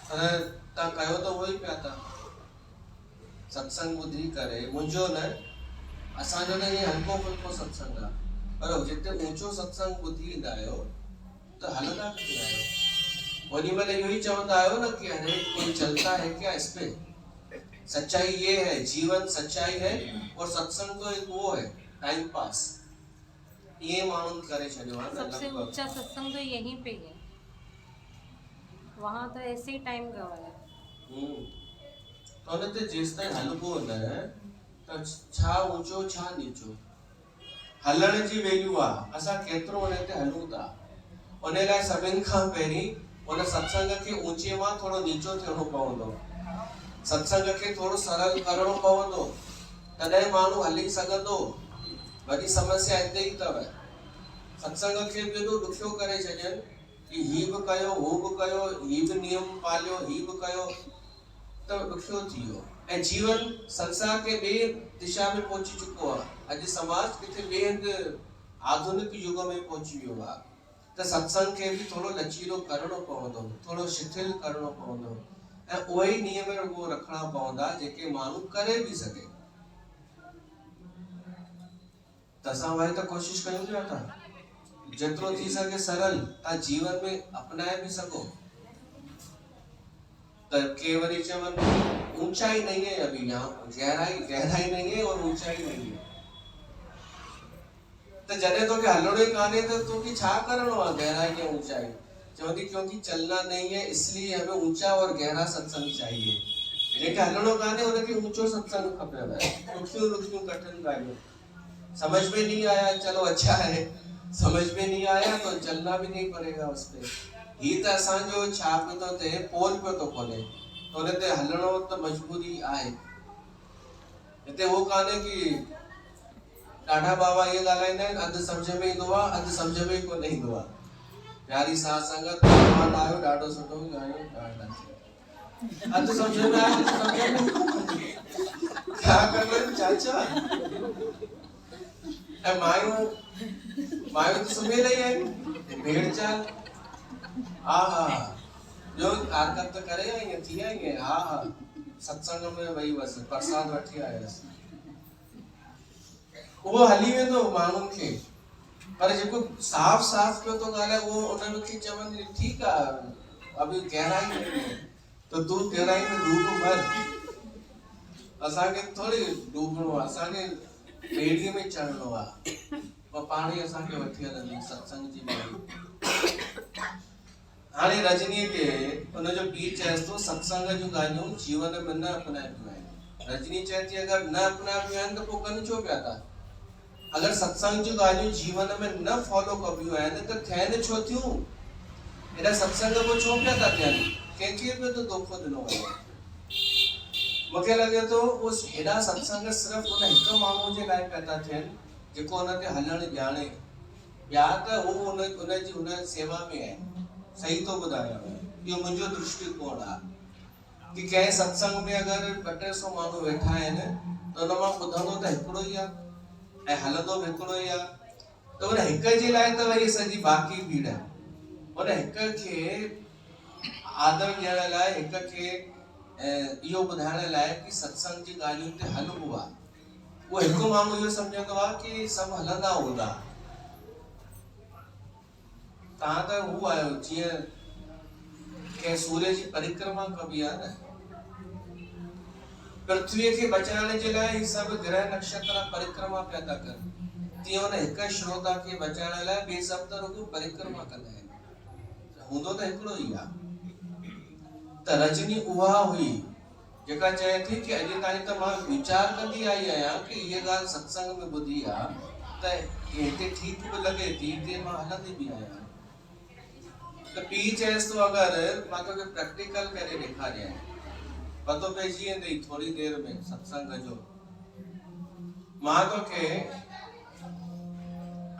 A: पर तव्हां कयो त उहो ई पिया था सत्संग ॿुधी करे मुंहिंजो न असांजो त ईअं हल्को फुल्को सत्संग आहे पर जिते ऊंचो सत्संग ॿुधी ईंदा आहियो त हलंदा किथे आहियो ओॾी महिल इहो ई चवंदा आहियो न कि अरे कोई चलता है क्या इस पे सच्चाई ये है जीवन सच्चाई है और सत्संग तो एक वो है टाइम पास ये माण्हुनि करे छॾियो आहे न
C: सबसे
A: लॻभॻि।
C: ऊंचा सत्संग तो यहीं पे है, वहाँ तो ऐसे ही टाइम गवाया।
A: तो हुन ते जेसिताईं हलबो न त छा ऊंचो छा नीचो, हलण जी वैल्यू आहे, असां केतिरो हुन ते हलूं था। उन लाइ सभिनि खां पहिरीं उन सत्संग खे ऊंचे मां थोरो नीचो थियणो पवंदो, सत्संग खे थोरो सरल करणो पवंदो, तॾहिं माण्हू हली सघंदो। वॾी समस्या हिते ई अथव, सत्संग खे बि एॾो ॾुखियो करे छॾियनि कि ही बि कयो हू बि कयो, ही बि नियम पालियो ही बि कयो, त ॾुखियो थी वियो। ऐं जीवन संसार के ॿिए दिशा में पहुची चुको आहे। अॼु समाज किथे ॿिए हंधि आधुनिक युग में पहुची वियो आहे। त सत्संग खे बि थोरो लचीलो करणो पवंदो, थोरो शिथिल करणो पवंदो, ऐं उहे ई नियम रुॻो रखणा पवंदा जेके माण्हू करे बि सघे। त असां उहे त कोशिशि कयूं पिया था, जेतिरो थी सघे सरल तव्हां जीवन में अपनाए भी सको। तो के वरी चवनि ऊंचाई नहीं है अभी, यहाँ गहराई नहीं है और ऊंचाई नहीं है। तो जॾहिं तोखे हलणो ही कान्हे तो तोखे छा करणो आहे गहराई या ऊंचाई? चवंदी क्योंकि चलना नहीं है इसलिए हमें ऊंचा और गहरा सत्संग चाहिए। जंहिंखे हलणो कान्हे उनखे ऊंचो सत्संग खपेव, ॾुखियूं कठिन ॻाल्हियूं। समझ में नहीं आया चलो अच्छा है, समझ में नहीं आया तो चलना भी नहीं पड़ेगा उस पे। ही त असांजो छा पियो थो थिए, पोल पियो थो खोले, तो उन ते हलणो त मजबूरी आहे। हिते हो कान्हे कि ॾाढा बाबा ये ॻाल्हाईंदा आहिनि अधु सम्झ में ईंदो आहे अधु सम्झ में कोन ईंदो आहे। प्यारी साथ संगत आयो ॾाढो सुठो ॻाल्हायो, अधु सम्झ में आयो सम्झ में क्या कर रहे हो चाचा? ऐं मायूं त सुम्हियल ई आहिनि, भेड़ चाल हा जो हरकत करे आई थी आई हा सत्संग में वही बस प्रसाद वठी आयसि, वो हली वेंदो माण्हुनि खे। पर जेको साफ़ पियो थो ॻाल्हाए उहो उन्हनि खे चवंदी ठीकु आहे अभी गहराई में तो तू गहराई में डूब मर, असांखे थोड़ी डूबणो आहे, असांखे ॿेड़ीअ में चढ़णो आहे, पोइ पाण ई असांखे वठी हलंदी सत्संग जी ॿेड़ी। हाणे रजनीअ खे उनजो पीउ चएसि थो सत्संग जूं ॻाल्हियूं जीवन में न अपनाइबियूं आहिनि। रजनी चए थी अगरि न अपनाइबियूं आहिनि त पोइ कनि छो पिया था? अगर सत्संग जूं ॻाल्हियूं जीवन में न फॉलो कबियूं आहिनि त थियनि छो थियूं? एॾा सत्संग पोइ छो पिया था थियनि? कंहिंखे बि त धोखो ॾिनो वञे। मूंखे लॻे थो उस हेॾा सत्संग सिर्फ़ु उन हिकु माण्हू जे लाइ पिया था थियनि जेको हुन ते हलणु ॼाणे, या त हू उनजी हुन सेवा में आहे। सही तो ॿुधायां, इहो मुंहिंजो दृष्टिकोण आहे कि कंहिं सत्संग में अगरि 200 माण्हू वेठा आहिनि त हुन मां ॿुधंदो त हिकिड़ो ई आहे ऐं हलंदो बि हिकिड़ो ई आहे, त उन हिक जे लाइ त वरी सॼी बाक़ी भीड़ आहे। उन हिक खे आदर ॾियण लाइ, हिक खे इहो ॿुधाइण लाइ कि सत्संग जी ॻाल्हियुनि ते हलबो आहे, उहो हिकु माण्हू इहो सम्झंदो आहे कि सभु हलंदा हूंदा। तव्हां त हू आहियो जीअं कंहिं सूर्य जी परिक्रमा कबी आहे न, पृथ्वीअ खे बचाइण जे लाइ ही सभु ग्रह नक्षत्र परिक्रमा पिया था कनि, तीअं हुन हिक श्रोता खे बचाइण लाइ ॿिए सभु त रुॻो परिक्रमा कंदा आहिनि। हूंदो त हिकिड़ो ई आहे। त रजनी उहा हुई जेका चए थी कि अॼु ताईं त मां वीचार कंदी आई आहियां कि इहा ॻाल्हि सत्संग में ॿुधी आहे त हिते ठीकु बि लॻे थी, हिते मां हलंदी बि आहियां। त पीउ चएसि थो अगरि मां तोखे प्रैक्टिकल करे ॾेखारियां, पतो पइजी वेंदई थोरी देर में सत्संग जो। मां तोखे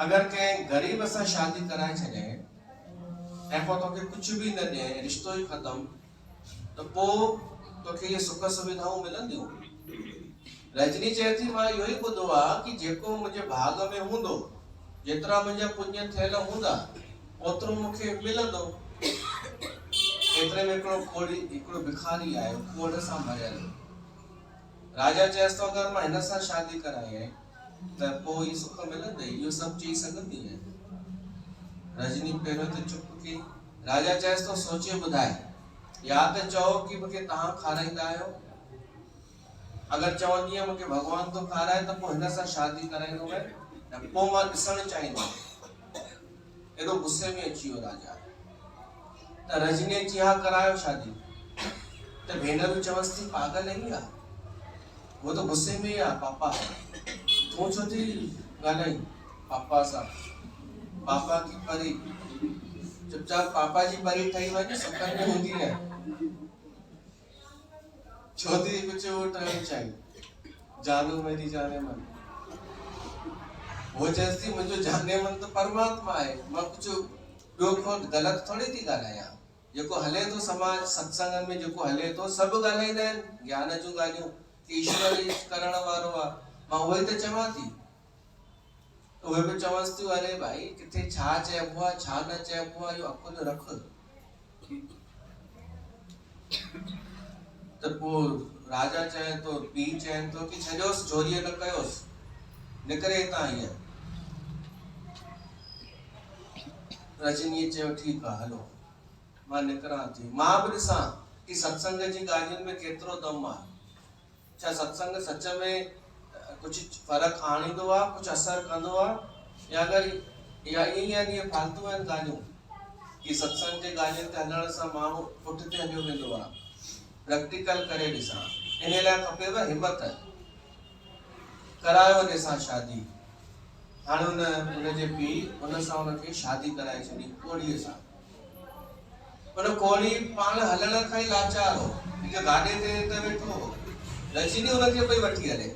A: अगरि कंहिं ग़रीब सां शादी कराए छॾे ऐं पोइ तोखे कुझु बि न ॾिए, रिश्तो ई ख़तम, त पोइ तोखे इहे सुख सुविधाऊं मिलंदियूं? रजनी चए थी मां इहो ई ॿुधो आहे कि जेको मुंहिंजे भाग में हूंदो, जेतिरा मुंहिंजा पुण्य थियल हूंदा ओतिरो मूंखे मिलंदो। एतिरे में हिकिड़ो भिखारी आहे, कोड़ सां भरियल। राजा चएसि थो अगरि मां हिन सां शादी कराए त पोइ इहो सुख मिलंदई, इहो सभु चई सघंदी आहे? रजनी पहिरियों त चुप की। राजा चएसि थो सोचे ॿुधाए, या त चओ कि मूंखे तव्हां खाराईंदा आहियो, अगरि चवंदी आहे मूंखे भॻवान थो खाराए त पोइ हिन सां शादी कराईंदो न पोइ मां ॾिसणु चाहींदो एॾो गुस्से में अची वियो राजा त रजनीअ जी हा करायो शादी त भेनरूं चवंसि थी पागल आई आहे वो तो गुस्से में ही आ पापा तूं छो थी ॻाल्हाई पापा सां पापा की परी चुपचाप पापा जी परी ठही वञ सपन में हूंदी है छो थी कुझु वो ठहणु चाही जानू मेरी जाने मन वो चएसि थी मुंहिंजो जाने मन त परमात्मा आहे मां कुझु ॿियो को ग़लति थोड़ी थी ॻाल्हायां जेको हले थो समाज सत्संग में जेको हले थो सभु ॻाल्हाईंदा आहिनि ज्ञान जूं ॻाल्हियूं ईश्वर करण वारो आहे मां उहे त चवां थी उहे बि चवंसि थियूं अरे भाई किथे छा चइबो आहे छा न चइबो आहे इहो अकुल रख त पोइ राजा चए थो पीउ चवनि थो कि छॾियोसि चोरीअ न कयोसि निकिरे हितां हीअं रजनीअ चयो ठीकु आहे हलो मां निकिरां थी मां बि ॾिसां कि सत्संग जी ॻाल्हियुनि में केतिरो दम आहे छा सत्संग सच में कुछ फर्क आणींदो आहे कुछ असर कंदो आहे या अगरि या ईअं इहे फालतू आहिनि ॻाल्हियूं कि सत्संग जे ॻाल्हियुनि ते हलण सां माण्हू पुठिते हलियो वेंदो आहे प्रैक्टिकल करे ॾिसां इन लाइ खपेव हिम्मत करायो ॾिसां शादी हाणे हुनजे पीउ हुन सां हुनखे शादी कराए छॾी कोड़ीअ सां हुन कोड़ी पाण हलण खां ई लाचार हो हिकु गाॾे ते त वेठो हो रजनी हुनखे पई वठी हले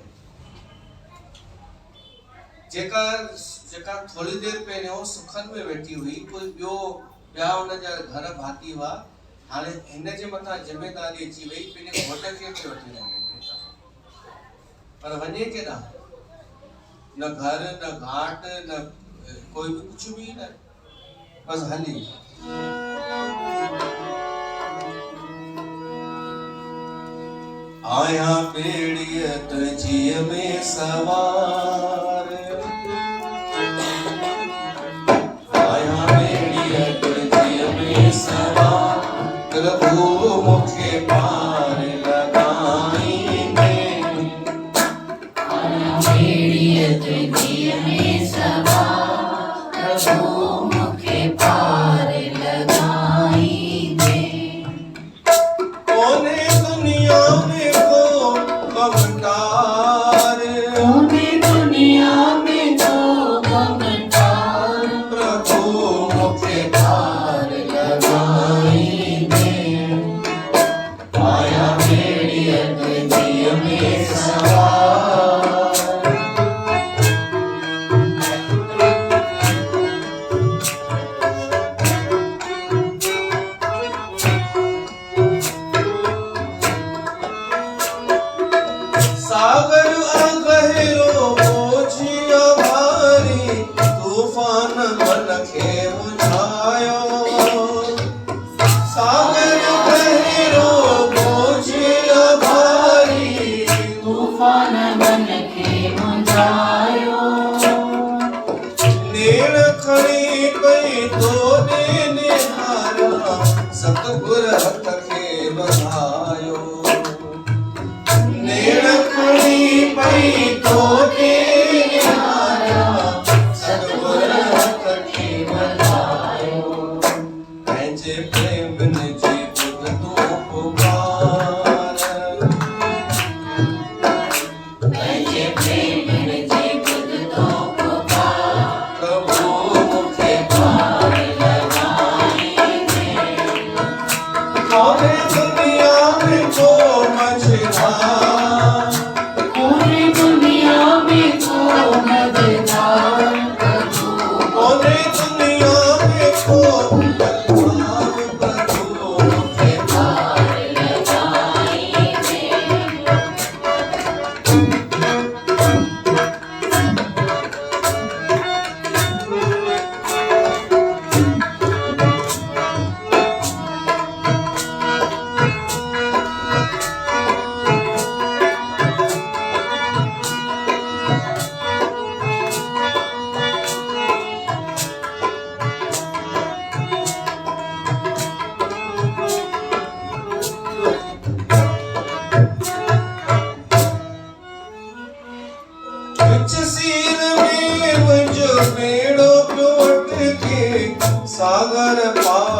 A: जेका थोड़ी देर पहिरियों सुखन में वेठी हुई कोई ॿिया हुनजा घर भाती हुआ हाणे हिन जे मथां ज़िमेदारी अची वई पंहिंजे घोट खे बि वठी वञे पर वञे केॾां न घर न घाट न कोई बि कुझु बि न बसि हली आया बेड़िया तुझीअ में सवार आया बेड़िया तुझीअ में सवार प्रभु मुखे पार लगाईंदे
B: आया बेड़िया तुझीअ में सवार प्रभु मुखे पार लगाईंदे
A: कोने दुनिया में
B: दुनिया में जो गमटार
A: प्रभु मुखे पार लगाईंदे आया बेड़िया तुझीअ में सवार सागर अगहिरो बोझिया भारी तूफान मन खे बुझायो सागर अगहिरो बोझिया भारी
B: तूफान मन खे बुझायो
A: नेण खणी पई तो निहारा सतगुर हथ खे बधायो नेण खणी पई तो निहारा सतगुर हथ खे बधायो पंहिंजे प्रेम जी बुध तूं पुकार
B: पंहिंजे प्रेम जी बुध तो पुकार
A: प्रभु मुखे पार लगाईंदे कोने दुनिया में को मझधार
B: पूरी दुनिया में को मझधार
A: कोने दुनिया में को मझधार प्रभु मुखे
B: पार लगाईंदे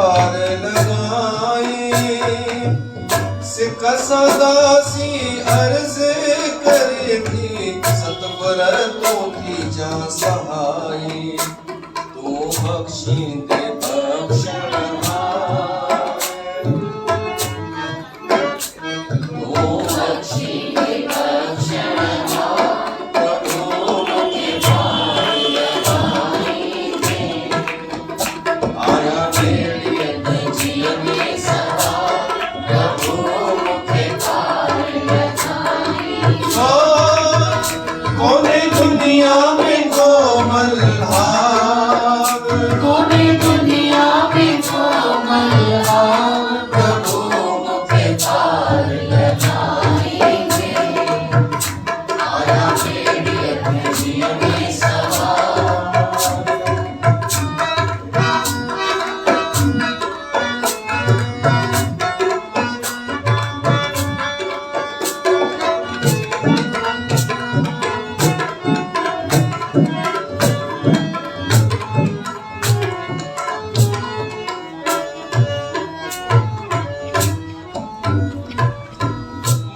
A: पार लगाई। सिख सदासी अर्ज करती सतगुर तो की जा सहाई। तू बख्शी दे बख्शण हार। तू बख्शी दे बख्शण हार। प्रभु मुझे पार लगाई दे। आया मेरी जिय में सवार। प्रभु मुझे पार लगाई दे। कोने दुनिया में कोमल हार। कोने दुनिया में कोमल हार। प्रभु मुझे पार लगाई दे। आया मेरी जिय में सवार।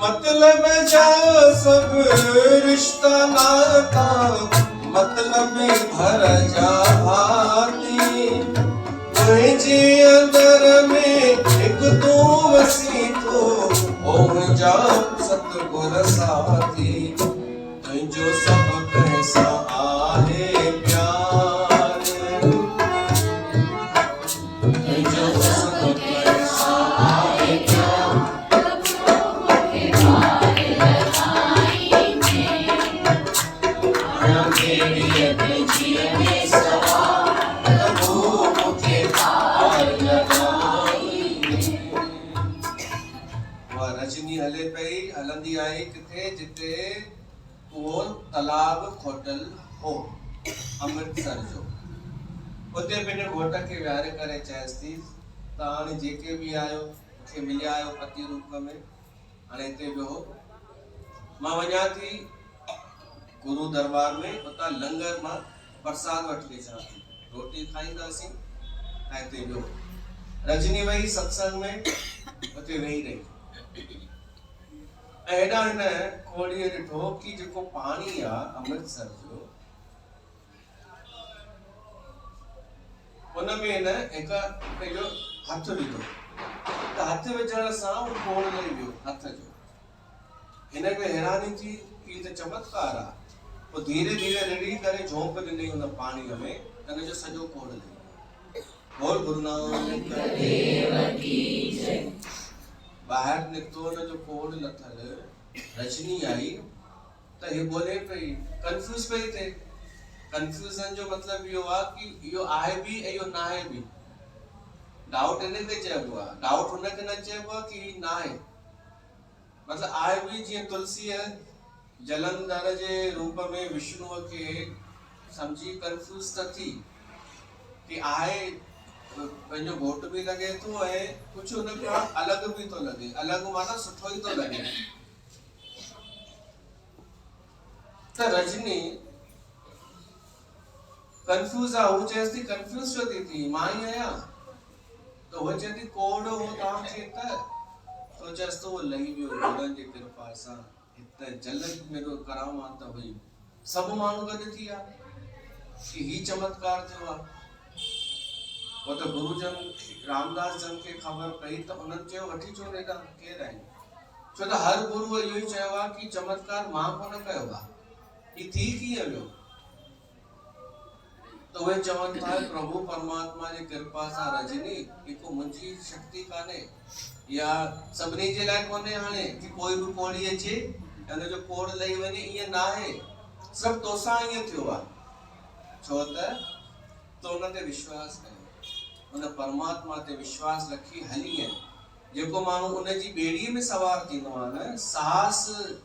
A: मतलब जा सब रिश्ता नाता। मतलब भर जा हाथी। तुझे अंदर में एक तू वसी तो हो जा सतगुर साथी। तुझो सब कैसा आहे प्यार। तुझो सब कैसा आहे प्यार। रजनी हले पई हलंदी आई किथे जिते उहो तालाब खोटल हो अमृतसर जो। उते पंहिंजे घोट खे विहारे करे चयसि थी त हाणे जेके बि आयो मूंखे मिलिया आहियो पति रूप में, हाणे हिते वियो मां वञा थी गुरु दरबार में। उतां लंगर मां प्रसाद वठी अचां थी, रोटी खाईंदासीं ऐं हिते वियो। रजनी वई सत्संग में, उते वेही रही। एॾा हिन खोड़ीअ ॾिठो कि जेको पाणी आहे अमृतसर जो, उन में हिन हिकु पंहिंजो हथु विधो त हथु विझण सां उहो कोड़ लही वियो हथ जो। हिनखे हैरानी थी कि त चमत्कार आहे। पोइ धीरे धीरे रिड़ी करे झोंक ॾिनई उन पाणीअ में, हिनजो सॼो कोड़ लही। बोल गुरु नानक देव की जय। ॿाहिरि निकितो हुनजो कोड़ लथल। रजनी आई त हे बोले पई, कंफ्यूज पई थिए। कंफ्यूजन जो मतिलबु इहो आहे कि इहो आहे बि ऐं इहो न आहे बि। डाउट हिन खे चइबो आहे, डाउट हुनखे न चइबो आहे कि न आहे। मतिलबु आहे बि जीअं तुलसीअ जलंधर जे रूप में विष्णुअ खे सम्झी कंफ्यूज त थी कि आहे पंहिंजो घोट बि लॻे थो ऐं कुझु हुन खां अलॻि बि थो लॻे। अलॻि माना सुठो ई थो लॻे। त रजनी कंफ्यूज आहे। हू चएसि थी कंफ्यूज छो थी मां ई आहियां। त उहा चए थी कोड़ हो तव्हांखे तो चएसि थो उहो लही वियो गुरुनि जी कृपा सां। हिते जल में करामात हुई, सभु माण्हू गॾु थी विया कि ही चमत्कार थियो आहे। वो तो गुरुजन रामदास जन के खबर पई तो उन्हनि चयो वठी चो हेॾा केरु आहिनि। छो त हर गुरुअ इहो ई चयो आहे कि चमत्कार मां कोन कयो आहे, ही थी कीअं वियो। तो उहे चवनि था प्रभु परमात्मा जी कृपा सां रजनी हिकु मुंहिंजी शक्ति कान्हे या सभिनी जे लाइ कोन्हे हाणे कि कोई बि कोड़ी अचे हुनजो कोड़ लही वञे, ईअं न आहे। सिर्फ़ु तोसां ईअं थियो आहे। छो त तो उन ते विश्वास कयो, उन परमात्मा ते विश्वास रखी हली है। जेको माण्हू उन जी ॿेड़ीअ में सवार थींदो आहे न, साहस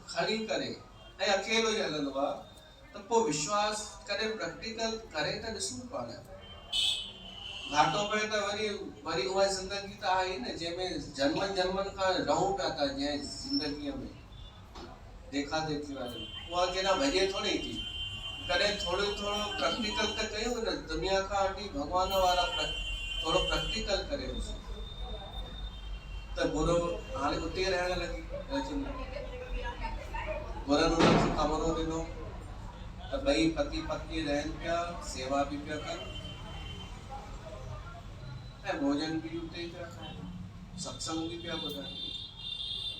A: खणी करे ऐं अकेलो ई हलंदो आहे, त पोइ विश्वास करे प्रैक्टिकल करे त ॾिसूं पाण। घाटो पए त वरी उहा ज़िंदगी त आहे न जंहिंमें जन्मनि खां रहूं पिया था, जंहिं ज़िंदगीअ में देखा देखी वारी उहा केॾा भॼे थोरी थी। कॾहिं थोरो प्रैक्टिकल त कयूं न, दुनिया खां हटी भॻवान वारा थोड़ो प्रैक्टिकल करे त गुरु हाणे उते रहण लगी गुरन उनखे कमरो ॾिनो त ॿई पति पत्नी रहन पिया, सेवा भी पिया कन ऐं भोजन भी उते पिया खाइन, सत्संग भी पिया ॿुधन।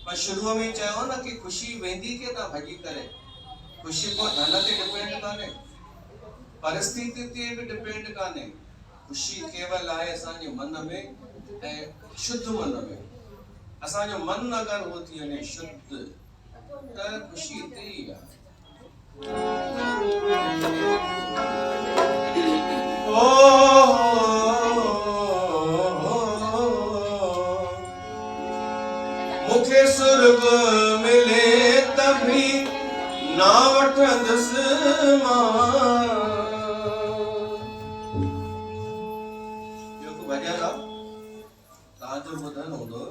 A: पर शुरू में चयो न कि खुशी वेंदी के ना भॼी करे, खुशी को धन ते डिपेंड काने, परिस्थिति ते भी डिपेंड काने, खुशी केवल आहे असांजे मन में ऐं शुद्ध मन में। असांजो मन अगर हो थी वञे शुद्ध त खुशी हिते ई आहे। मुखे सुर्ग मिले तभी ना वठंदुसि मां। जेको भॼन आहे तव्हांजो ॿुधल हूंदो।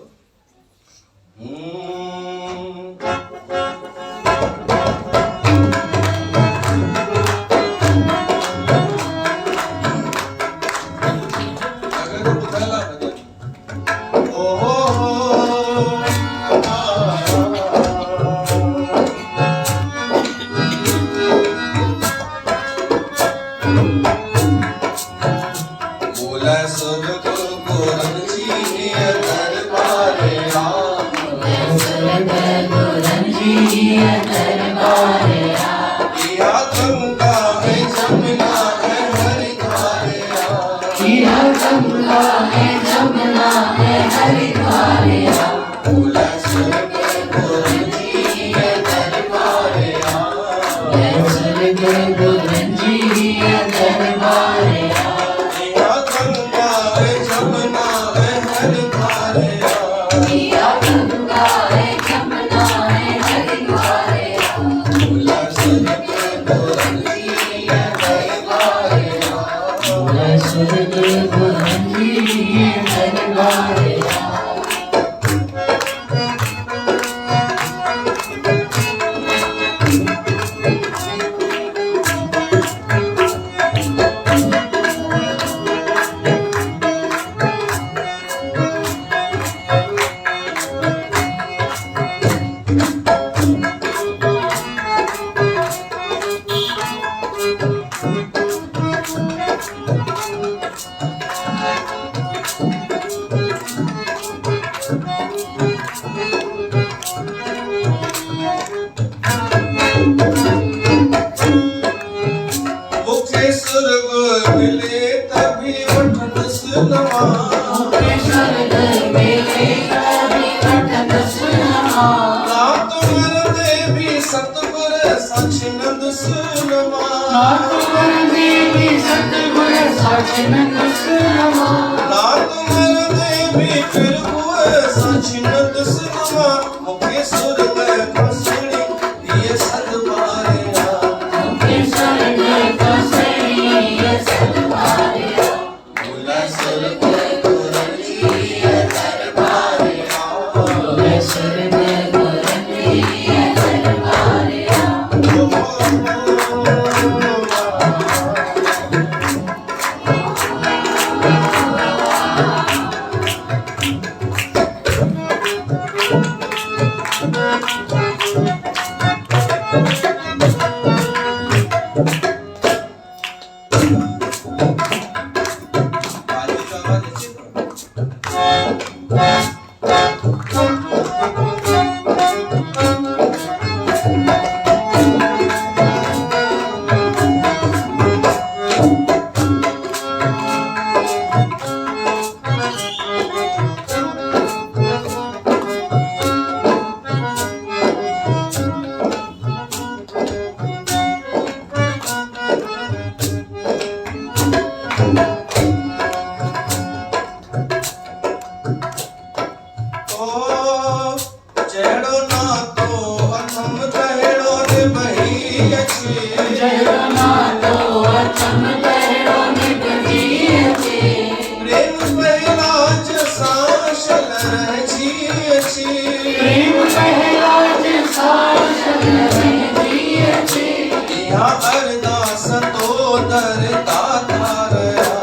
A: अरदास तो दर दाता रहा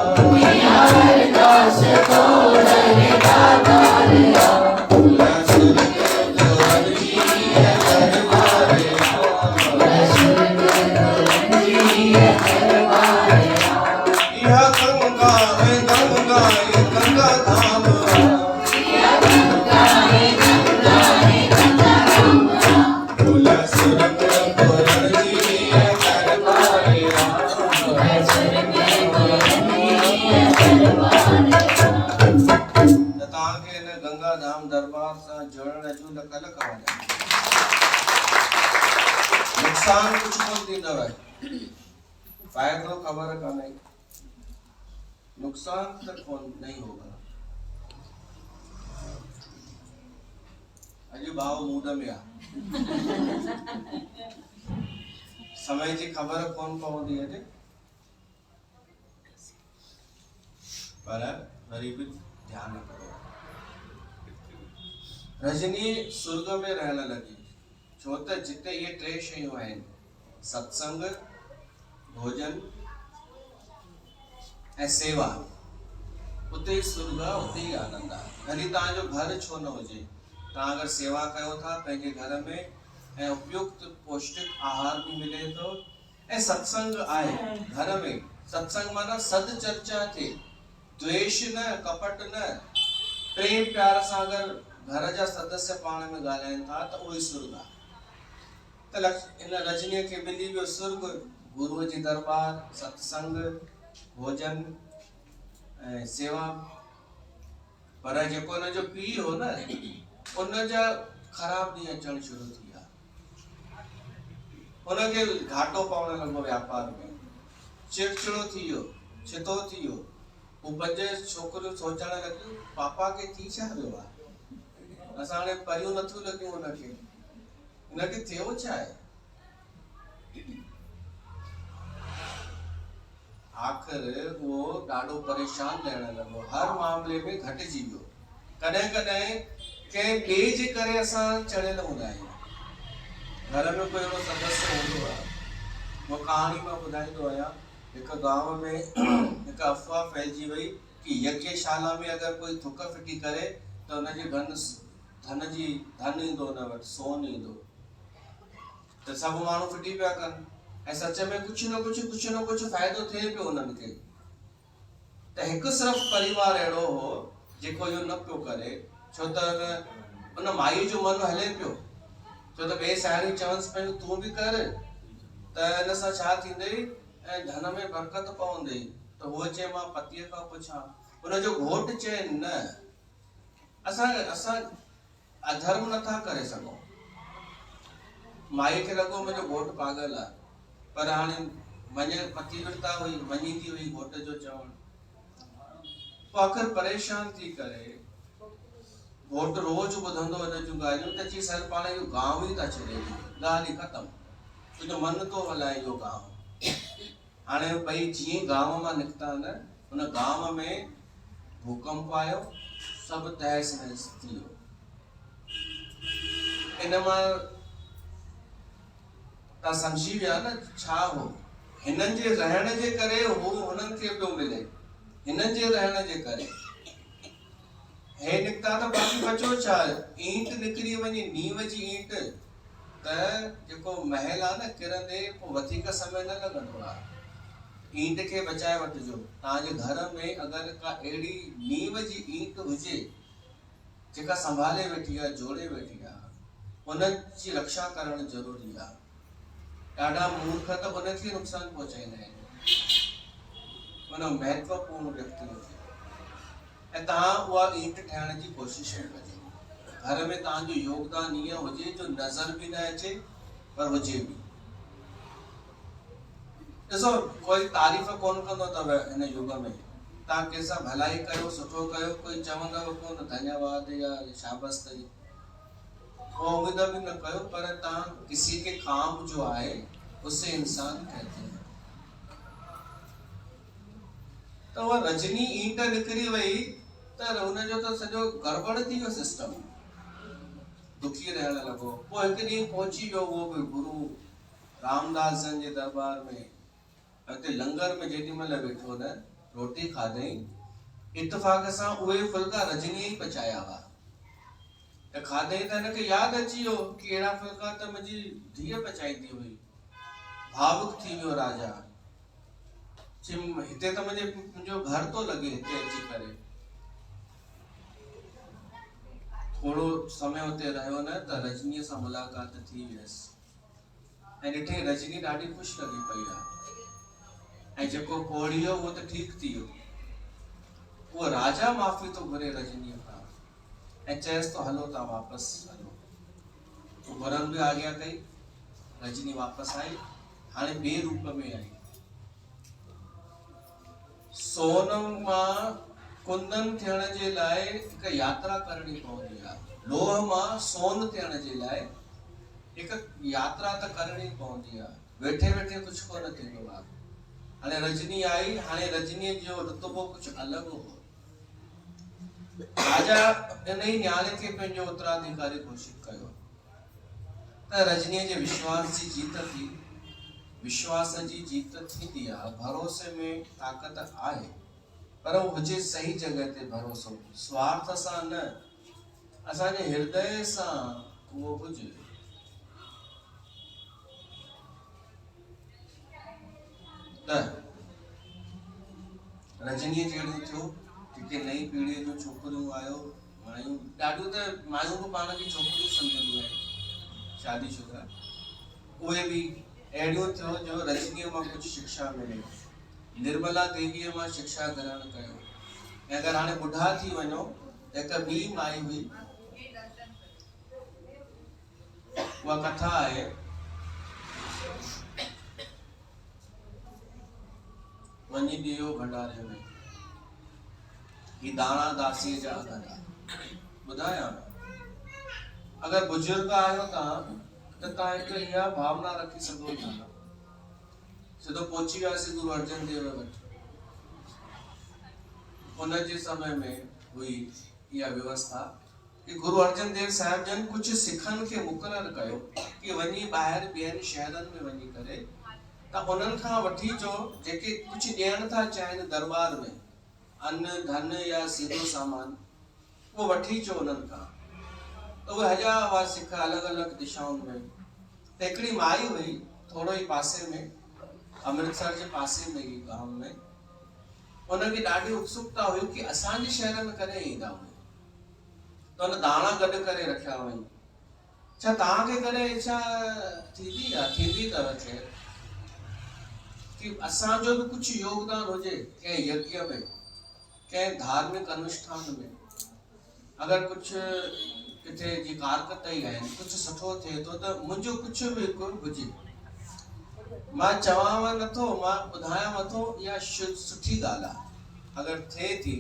A: खे न गंगा धाम दरबार सां जुड़ण जूं न कल कवंदा। नुक़सान कुछ कोन थींदव, फायदो खबर कान्हे, नुकसान तक कोन नहीं होगा। अॼु भाव मूड में आ, समय जी खबर कोन पवंदी अॼु, पर वरी भी ध्यान करो। रजनी स्वर्ग में रहण लगी, छो त जिते ये टे शयूं आहिनि, सत्संग, भोजन ऐं सेवा, उते ई स्वर्ग आहे, उते ई आनंद आहे। भली तव्हांजो घर छो न हुजे, तव्हां अगर सेवा कयो था पंहिंजे घर में ऐं उपयुक्त पौष्टिक आहार भी मिले थो ऐं सत्संग आहे घर में, सत्संग माना सद चर्चा थे, द्वेष न, कपट न, प्रेम प्यार सां अगर घर जा सदस्य पाण में ॻाल्हाइनि था त उहो ई स्वर्ग आहे। त इन रजनीअ खे मिली वियो स्वर्ग, गुरूअ जी दरबार, सत्संग, भोजन ऐं सेवा। पर जेको हुन जो पीउ हो न, उन जा ख़राब ॾींहं अचण शुरू थी विया, उनखे घाटो पवण लॻो व्यापार में, चिड़चिड़ो थी वियो, छितो थी वियो। हू पंज छोकिरियूं सोचण लॻियूं पापा खे थी छा वियो आहे, असां हाणे परियूं नथियूं लॻियूं उनखे थियो छा आहे। आख़िर वो ॾाढो परेशान रहण लॻो, हर मामले में घटिजी वियो। कॾहिं कॾहिं कंहिं ॿिए जे करे असां चढ़ियल हूंदा आहियूं। घर में कोई अहिड़ो सदस्य हूंदो आहे, वो कहाणी मां ॿुधाईंदो आहियां, हिकु गांव में हिकु अफ़वाह फैलिजी वई कि यज्ञशाला में अगर कोई थुक फिटी करे त हुनजे धन ईंदो, हुन वटि सोन ईंदो। त सभु माण्हू फिटी पिया कनि ऐं सच में कुछ न कुछ फ़ाइदो थिए पियो उन्हनि खे। त हिकु सिर्फ़ु परिवार अहिड़ो हो जेको इहो न पियो करे, छो त उन माई जो मन हले पियो, छो त ॿिए साहेड़ियूं चवंसि पियूं तूं बि कर, त इन सां छा थींदई ऐं धन में बरकत पवंदई। त उहो चए मां पतीअ खां पुछां, उनजो घोटु चए न, असां अधर्म नथा करे सघूं। माई खे लॻो मुंहिंजो घोटु पागल आहे, पर हाणे पतिव्रता हुई, मञी थी हुई घोट जो चवण। पोइ आख़िर परेशान थी करे घोटु रोज़ ॿुधंदो हिन जूं ॻाल्हियूं त चई सर पाण इहो गांव ई था छॾे, ॻाल्हि ई ख़तमु, तुंहिंजो मन थो हलाए इहो गांव। हाणे भई जीअं गांव मां निकिता न, उन गांव में भूकंप आयो, सभु तहस नहस थी वियो। इन मां तव्हां सम्झी विया न छा हो, हिननि जे रहण जे करे हू हुननि खे पियो मिले, हिननि जे रहण जे करे। हे निकिता त बाक़ी बचो छा, ईंट निकिरी वञे, नींव जी ईंट, त जेको महल आहे न किरंदे पोइ वधीक समय न लॻंदो आहे। ईंट खे बचाए वठिजो। तव्हांजे घर में अगरि का अहिड़ी नींव जी ईंट हुजे जेका संभाले वेठी आहे, जोड़े वेठी आहे, उनजी रक्षा करणु ज़रूरी आहे। ॾाढा मूर्ख त उनखे नुक़सान पहुचाईंदा आहिनि, उन महत्वपूर्ण व्यक्ति खे। ऐं तव्हां उहा ईंट ठाहिण जी कोशिशि कजो। घर में तव्हांजो योगदान ईअं हुजे जो नज़र बि न अचे, पर हुजे बि। ॾिसो, कोई तारीफ़ कोन कंदो अथव हिन युग में। तव्हां कंहिंसां भलाई कयो, सुठो कयो, कोई चवंदव कोन धन्यवाद या शाबाश अथई, वो उम्मीद भी न कयो, पर तव्हां किसी के काम जो आए उससे इंसान कहते हैं। तो वो रजनी ईंट निकिरी वई त हुनजो त सॼो गड़बड़ थी वियो सिस्टम, दुखी रहण लॻो। पोइ हिकु ॾींहुं पहुची वियो उहो बि गुरु रामदास जन जे दरबार में। हिते लंगर में जेॾी महिल वेठो न, रोटी खाधई, इत्तेफ़ाक सां उहे फुल्का रजनी ई पचाया हुआ। त खाधई त हिनखे यादि अची वियो कि अहिड़ा फुल्का त मुंहिंजी धीअ पचाईंदी हुई। भावुक थी वियो राजा, हिते त मुंहिंजो घर थो लॻे, हिते अची करे। थोरो समय हुते रहियो न त रजनीअ सां मुलाक़ात थी वियसि ऐं ॾिठई रजनी ॾाढी ख़ुशि लॻी पई आहे। ऐं जेको कोढ़ी हो उहो त ठीकु थी वियो। उहो राजा माफ़ी थो घुरे रजनीअ खां ऐं चयसि तो हलो तव्हां वापसि हलो। तो वरन भी आज्ञा कई, रजनी वापसि आई, हाणे ॿिए रूप में आई। सोनम मां कुंदन थियण जे लाइ हिकु यात्रा करणी पवंदी आहे। लोह मां सोन थियण जे लाइ हिकु यात्रा त करणी पवंदी आहे। वेठे वेठे कुझु कोन थींदो आहे। हाणे रजनी आई, हाणे रजनीअ जो रुतबो कुझु अलॻि हो। राजा इन ई न्याणे खे पंहिंजो उत्तराधिकारी घोषित कयो त रजनीअ जे विश्वास जी जीत थी। विश्वास जी जीत थींदी आहे, भरोसे में ताक़त आहे, पर वो हुजे सही जगह ते भरोसो, स्वार्थ सां न, असांजे हृदय सां उहो हुजे। त रजनीअ जहिड़ो थियो, जेके नई पीढ़ीअ जो छोकिरियूं आयो, मायूं ॾाढियूं त मायूं बि पाण खे छोकिरियूं सम्झंदियूं आहिनि शादीशुदा, उहे बि अहिड़ियूं थियो जो रजनीअ मां कुझु शिक्षा मिले। निर्मला देवीअ मां शिक्षा ग्रहण कयो। ऐं अगरि हाणे ॿुढा थी वञो, हिकु ॿी माई हुई, उहा कथा आहे, वञी ॾियो भंडारे में, ही दाणा दासीअ जा अघ ॿुधायां। अगरि बुजुर्ग आहियो तव्हां त तव्हां हिकु इहा भावना रखी सघो था। सिधो पहुची वियासीं गुरु अर्जन देव वटि। उन जे समय में हुई इहा व्यवस्था कि गुरु अर्जन देव साहिब जन कुझु सिखनि खे मुक़ररु कयो कि वञी ॿाहिरि ॿियनि शहरनि में वञी करे त उन्हनि खां वठी जो जेके कुझु ॾियण था चाहिनि दरबार में, अन्न धन या सीधो सामान, उहो वठी अचो उन्हनि खां। तो उहे हलिया हुआ सिख अलॻि अलॻि दिशाउनि में। त हिकिड़ी माई हुई थोरो ई पासे में, अमृतसर जे पासे में ई गांव में, उनखे ॾाढी उत्सुकता हुई कि असांजे शहर में कॾहिं ईंदा हुआ। त उन दाणा गॾु करे रखिया हुई। छा तव्हांखे कॾहिं इच्छा थींदी आहे? थींदी अथव ख़ैर कि असांजो बि कुझु योगदान हुजे कंहिं यज्ञ में, कंहिं धार्मिक अनुष्ठान में। अगरि कुझु किथे जी कारकतई आहिनि, कुझु सुठो थिए थो त मुंहिंजो कुझु बि हिकु हुजे। मां चवांव नथो, मां ॿुधायांव थो, इहा सुठी ॻाल्हि आहे। अगरि थिए थी,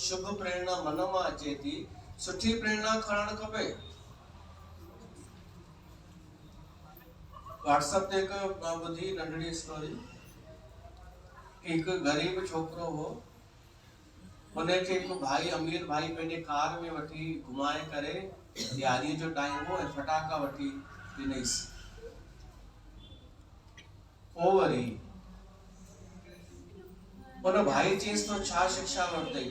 A: शुभ प्रेरणा मन मां अचे थी, सुठी प्रेरणा खणणु खपे। व्हाट्सएप ते हिकु मां ॿुधी नंढड़ी स्टोरी। हिकु ग़रीब छोकिरो हो, उनखे हिकु भाई, अमीर भाई पंहिंजे कार में वठी घुमाए करे, ॾियारीअ जो टाइम हो, ऐं फटाका वठी ॾिनईसि। पोइ वरी उन भाई चयईसि तो छा शिक्षा वरितई,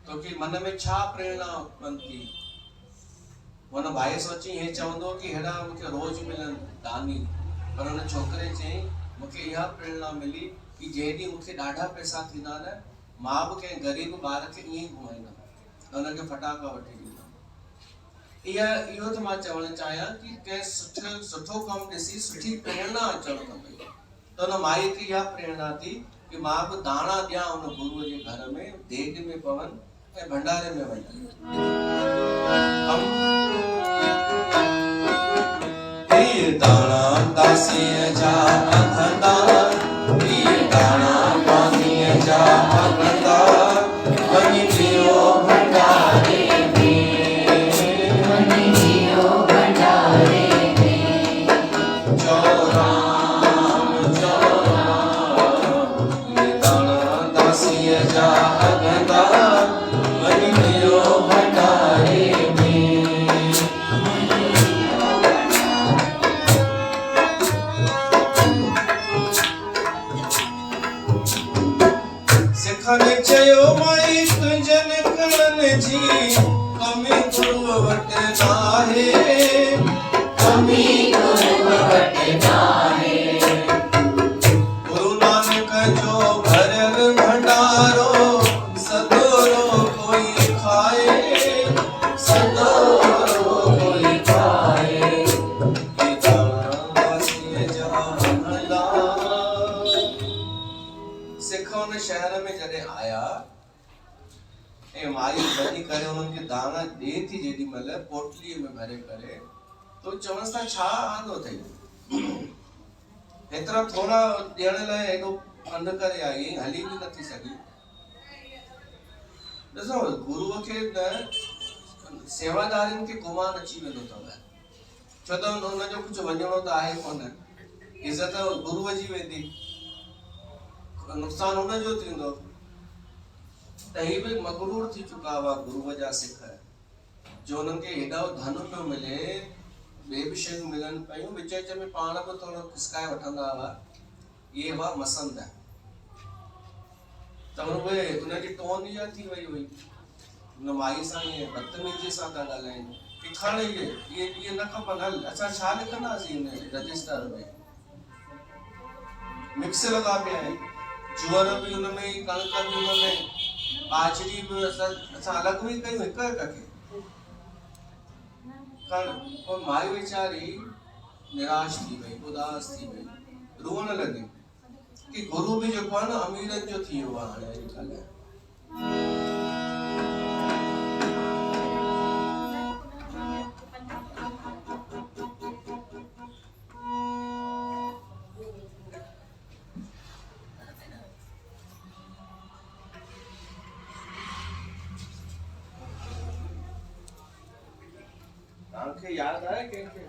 A: तो कि मन में छा प्रेरणा उत्पन्न थी। उन भाई सोची हे चवंदो कि हेड़ा मूंखे रोज मिलनि दानी, पर उन छोकिरे चयईं मूंखे इहा प्रेरणा मिली कि जंहिं ॾींहुं मूंखे ॾाढा पैसा थींदा न, मां बि कंहिं ग़रीब ॿार खे ईअं ई घुमाईंदमि, हुनखे फटाका वठी ॾींदमि। इहो त मां चवणु चाहियां कि कंहिं सुठो कमु ॾिसी सुठी प्रेरणा अचणु खपे। त हुन माई खे इहा प्रेरणा थी कि मां बि दाणा ॾियां उन गुरुअ जे घर में, देग में पवनि ऐं भंडारे में वञनि। दाणा दासीअ जा अघंदा, दाणा पानीअ जा अघंदा, वञी ॾियो भंडारे में, वञी ॾियो भंडारे में। चओ राम चओ राम, दाणा दासीअ जा अघंदा, वञी ॾियो भंडारे में। सिखनि चयो माई तुंहिंजन कणनि जी कमी गुरुअ वटि नाहे, कमी गुरुअ वटि नाहे। गुरु नानक जो भरियल भंडारो सदोरो कोई खाए, सदोरो कोई खाए। सिख उन शहर में जॾहिं आया ऐं माई वञी करे उनके दाना दे थी जेडी मल पोटली में भरे करे तो चवंस था छा आंदो थई एतरा थोड़ा ॾियण लाइ एॾो पंध करे आई हली भी नथी सघी। ॾिसो गुरुअ खे न सेवादारनि खे गुमान अची वेंदो अथव छो त हुनजो कुझु वञणो त आहे कोन इज़त गुरुअ जी वेंदी नुक़सान हुनजो थींदो त ही बि मगरूर थी चुका हुआ गुरुअ जा सिख जो हुननि खे हेॾो धन पियो मिले ॿिए बि शयूं मिलनि पियूं विच विच में पाण बि थोरो खिसकाए वठंदा हुआ इहे हुआ मसंद त उहे उनजी टोन इहा थी वई हुई हुन माई सां ईअं बदतमीज़ी सां था ॻाल्हाइनि की खण इहे न खपनि हल असां छा लिखंदासीं हिन रजिस्टर में मिक्स लॻा पिया आहिनि जुअर बि हुन में कणिक बि हुन में बाजरी बि असां अलॻि बि कयूं हिक हिक खे और माई वीचारी निराश थी वई उदास थी वई रोअण लगी कि गुरु भी जो आहे न अमीरन जो थी वियो आहे हाणे अॼुकल्ह तव्हांखे याद आहे कंहिंखे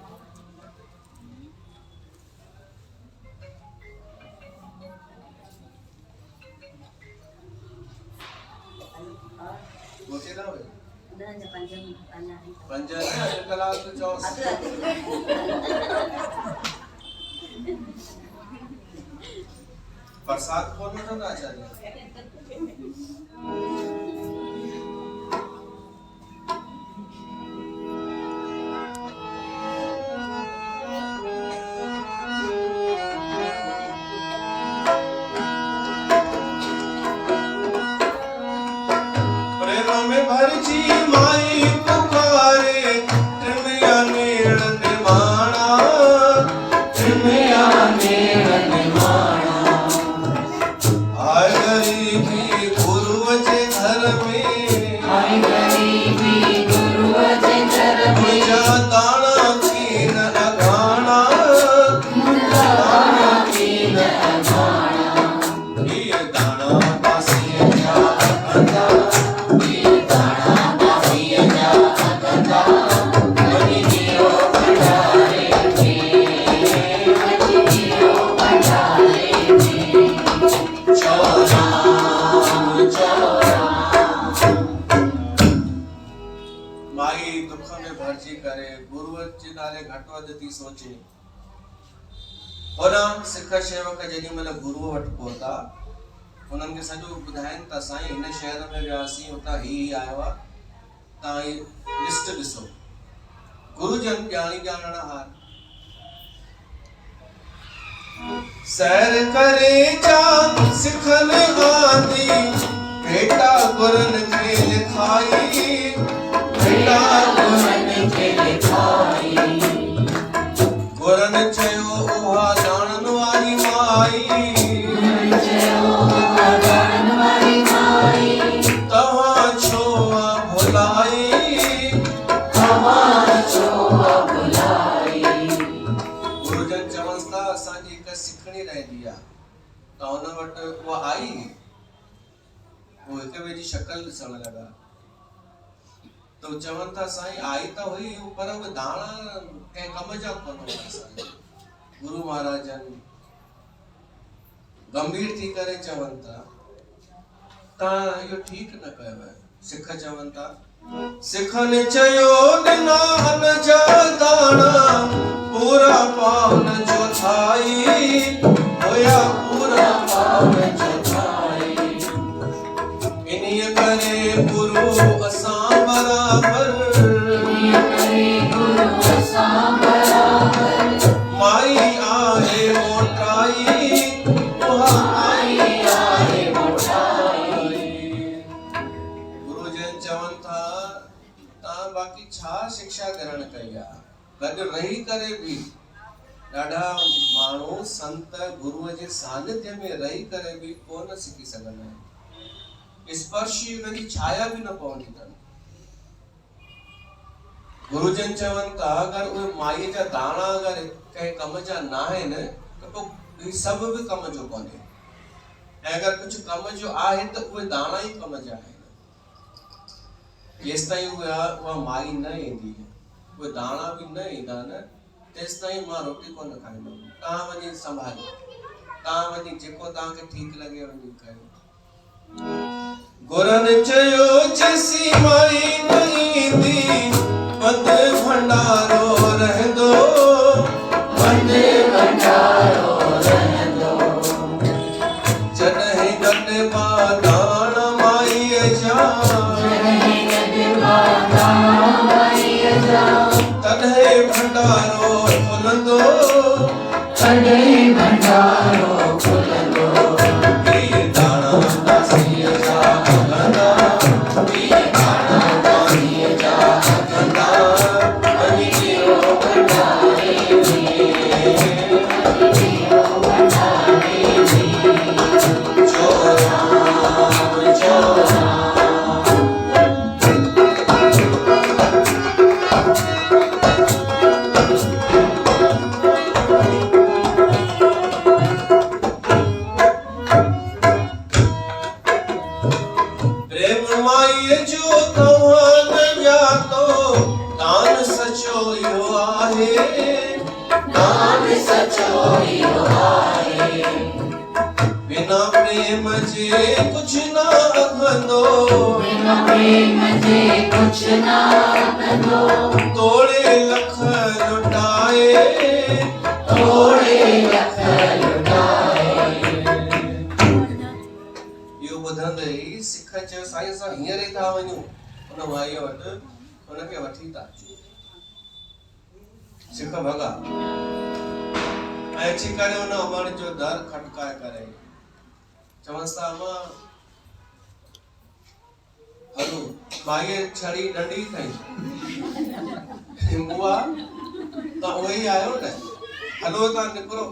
A: मुझे ना हुए पंज कलाक चौस बरसात कौन था आचार्य सोचे सिख सेवक जेडी मल गुरु वट पहुता उन्हनि खे सॼो ॿुधाइनि था साईं हिन शहर में वियासीं उतां ही आयो आहे तव्हां ही लिस्ट ॾिसो गुरु जन ॼाणी ॼाणण हार सैर करे जा सिखन आंदी बेटा गुरन खे लिखाई बेटा गुरन खे लिखाई गुरन चयो उहा ॼाणन वारी माई तव्हां छो भुलाई गुरुजन चवनि था असांजी हिकु सिखणी रहंदी आहे त हुन वटि उहा आई वो हिक ॿिए जी शक्ल ॾिसण लॻा तो चवनि था साईं आई त हुई पर उहे दाणा कंहिं कम जा कोन हुआ गुरु महाराजन गंभीर थी करे चवनि था तव्हां इहो ठीकु न कयो आहे सिख चवनि था सिखनि चयो ॾिना अन जा दाणा पूरा पावन जो थाई हुया पूरा पावन जो थाई इन्हीअ करे गुरु असां बराबर माई आहे मोटाई गुरुजन चवनि था तव्हां बाक़ी छा शिक्षा ग्रहण कई आहे गॾु रही करे बि ॾाढा माण्हू संत गुरुअ जे सानिध्य में रही करे बि कोन सिखी सघंदा आहिनि स्पर्शी उनजी छाया बि न पवंदी अथनि गुरुजन चवन था अगर उहे माई जा दाना अगर कहीं कम जा ना है न तो पोइ सब भी कम जो कोने अगर कुछ कम जो आहे तो उहे दाना ही कम जा है जेस ताईं उहा माई न ईंदी उहे दाना भी न ईंदा न तेस ताईं मां रोटी कोन खाईंदो तव्हां वञी संभालियो तव्हां वञी जेको तव्हांखे ठीक लगे वञी कयो गुरन चयो जसी माई न ईंदी वंदे भंडारो रहंदो वंदे भंडारो रहंदो जॾहिं गॾु बादान माईअ जा जॾहिं गॾु बादान माईअ जा तॾहिं भंडारो खुलंदो तॾहिं भंडारो खुलंदो वीर दाना दासीअ जा खुलंदा वीर दाना दासीअ जा खुलंदा वञी जियो भंडारे बिना प्रेम जे कुछ ना अखंदो बिना प्रेम जे कुछ ना अखंदो तोड़े लख लुटाए तोड़े लख लुटाए यो ॿुधंदे ई सिख चयो साईं असां हींअर ई था वञूं उन भाईअ वटि उनखे वठी था अचूं सिख भॻा ऐं अची करे उन अमर जो दर खटकाए करे चवंसि था अमा हलो माईअ छड़ी डंडी खई बुआ त उहे ई आयो न हलो तव्हां निकिरो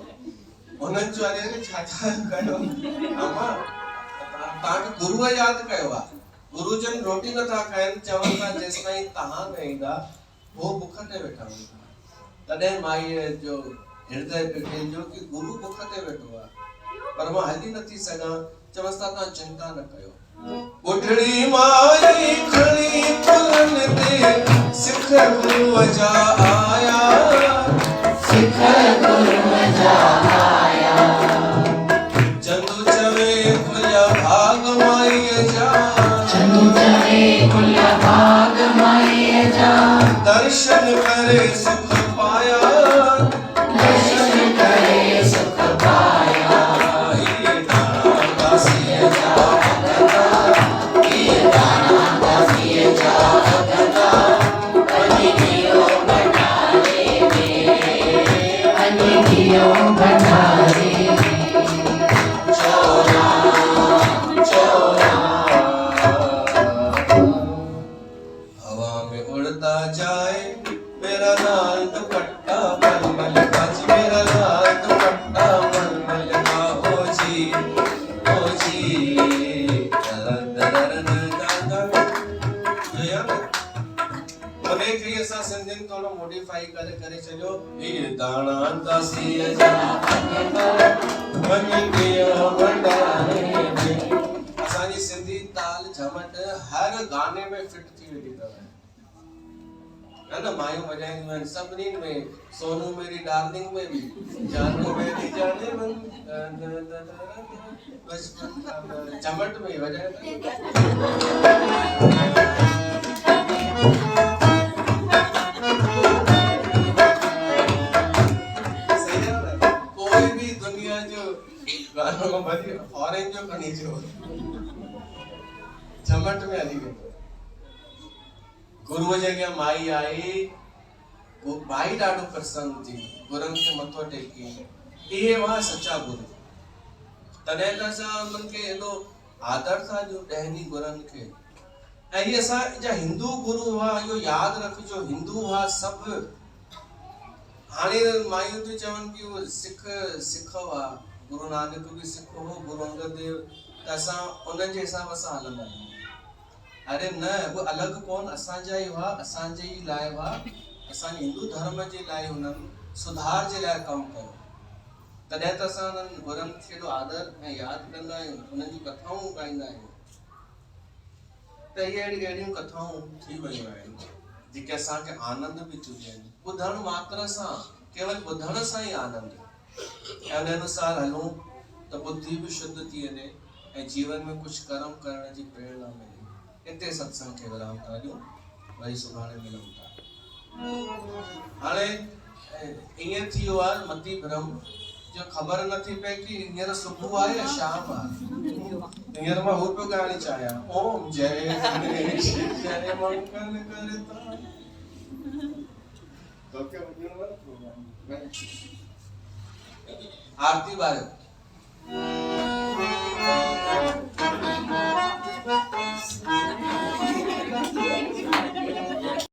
A: हुननि चयो अरे छा छा कयो अमा तव्हांखे गुरुअ यादि कयो आहे गुरुजन रोटी नथा खाइनि चवनि था जेसि ताईं तव्हां न ईंदा उहो बुख ते वेठा हूंदा तॾहिं माईअ जो हृदय पे खेलजो कि गुरु बुख ते वेठो आहे पर मां हली नथी सघां चवंसि था तव्हां चिंता न कयो ॿुढड़ी माई खणी पुलनि ते सिख गुरुअ जा आया सिख गुरुअ जा आया चंदू चवे खुलिया भाग माईअ जा चंदू चवे खुलिया भाग माईअ जा दर्शन करे सुख पाया दर्शन करे सुख पाया ये दाना दासीअ जा भॻता ये दाना दासीअ जा भॻता वञी जियो भंडारे में वञी जियो भंडारे में चोरा चोरा हवा में उड़ता जाए मेरा लाल दुपट्टा मलमल का जी मेरा लाल दुपट्टा मलमल का ओ जी उन्हें के असां सिंधियुनि थोरो मॉडिफाई करे करे चलो हीर दाना दासीअ जा वञी जियो भंडारे में असांजी सिंधी ताल झमट हर गाने में फिट थी वेंदी अथव है ना मायूं वॼाईंदियूं आहिनि सभिनी में सोनू मेरी डार्लिंग में भी जानू मेरी जाने मन बचपन झमट में वॼाए कोई भी दुनिया जो गानो भली फॉरेन जो खणी जो झमट में हली वेंदो गुरुअ जे अॻियां माई आई वो माई ॾाढो प्रसन्न थी गुरुनि खे मथो टेकी इहे हुआ सच्चा गुरु तॾहिं त असां उन्हनि खे एॾो आदर था ॾियूं ॾहनी गुरुनि खे ऐं इहे असांजा हिंदू गुरु हुआ इहो यादि रखिजो हिंदू हुआ सभु हाणे मायूं थियूं चवनि कि उहो सिख हुआ गुरु नानक भी सिख हो गुरु अंगद देव त असां उन्हनि जे हिसाब सां हलंदा आहियूं अरे न वो अलग कोन असांजा ई हुआ, असांजे ई लाइ हुआ, असांजे हिंदू धर्म जे लाइ हुननि सुधार जे लाइ कमु कयो। तॾहिं त असां उन्हनि गुरनि खे एॾो आदर ऐं यादि कंदा आहियूं, उन्हनि जूं कथाऊं ॻाईंदा आहियूं। त इहे अहिड़ियूं कथाऊं थी वियूं आहिनि जेके असांखे आनंद बि थियूं ॾियनि। ॿुधण मात्र सां, केवल ॿुधण सां ई आनंद, ऐं उन अनुसार हलूं त बुद्धि बि शुद्ध थी वञे ऐं जीवन में कुझु कर्म करण जी प्रेरणा मिले। हिते सत्संग खे विराम था ॾियूं, वरी सुभाणे मिलूं था। हाणे ईअं थी वियो आहे मती भ्रम जो ख़बर नथी पए कि हींअर सुबुह आहे या शाम आहे। हींअर मां हू पियो ॻाइणु चाहियां, ओम जय गणेश जय मंगल करता। तोखे वञणो आहे? आरती बारे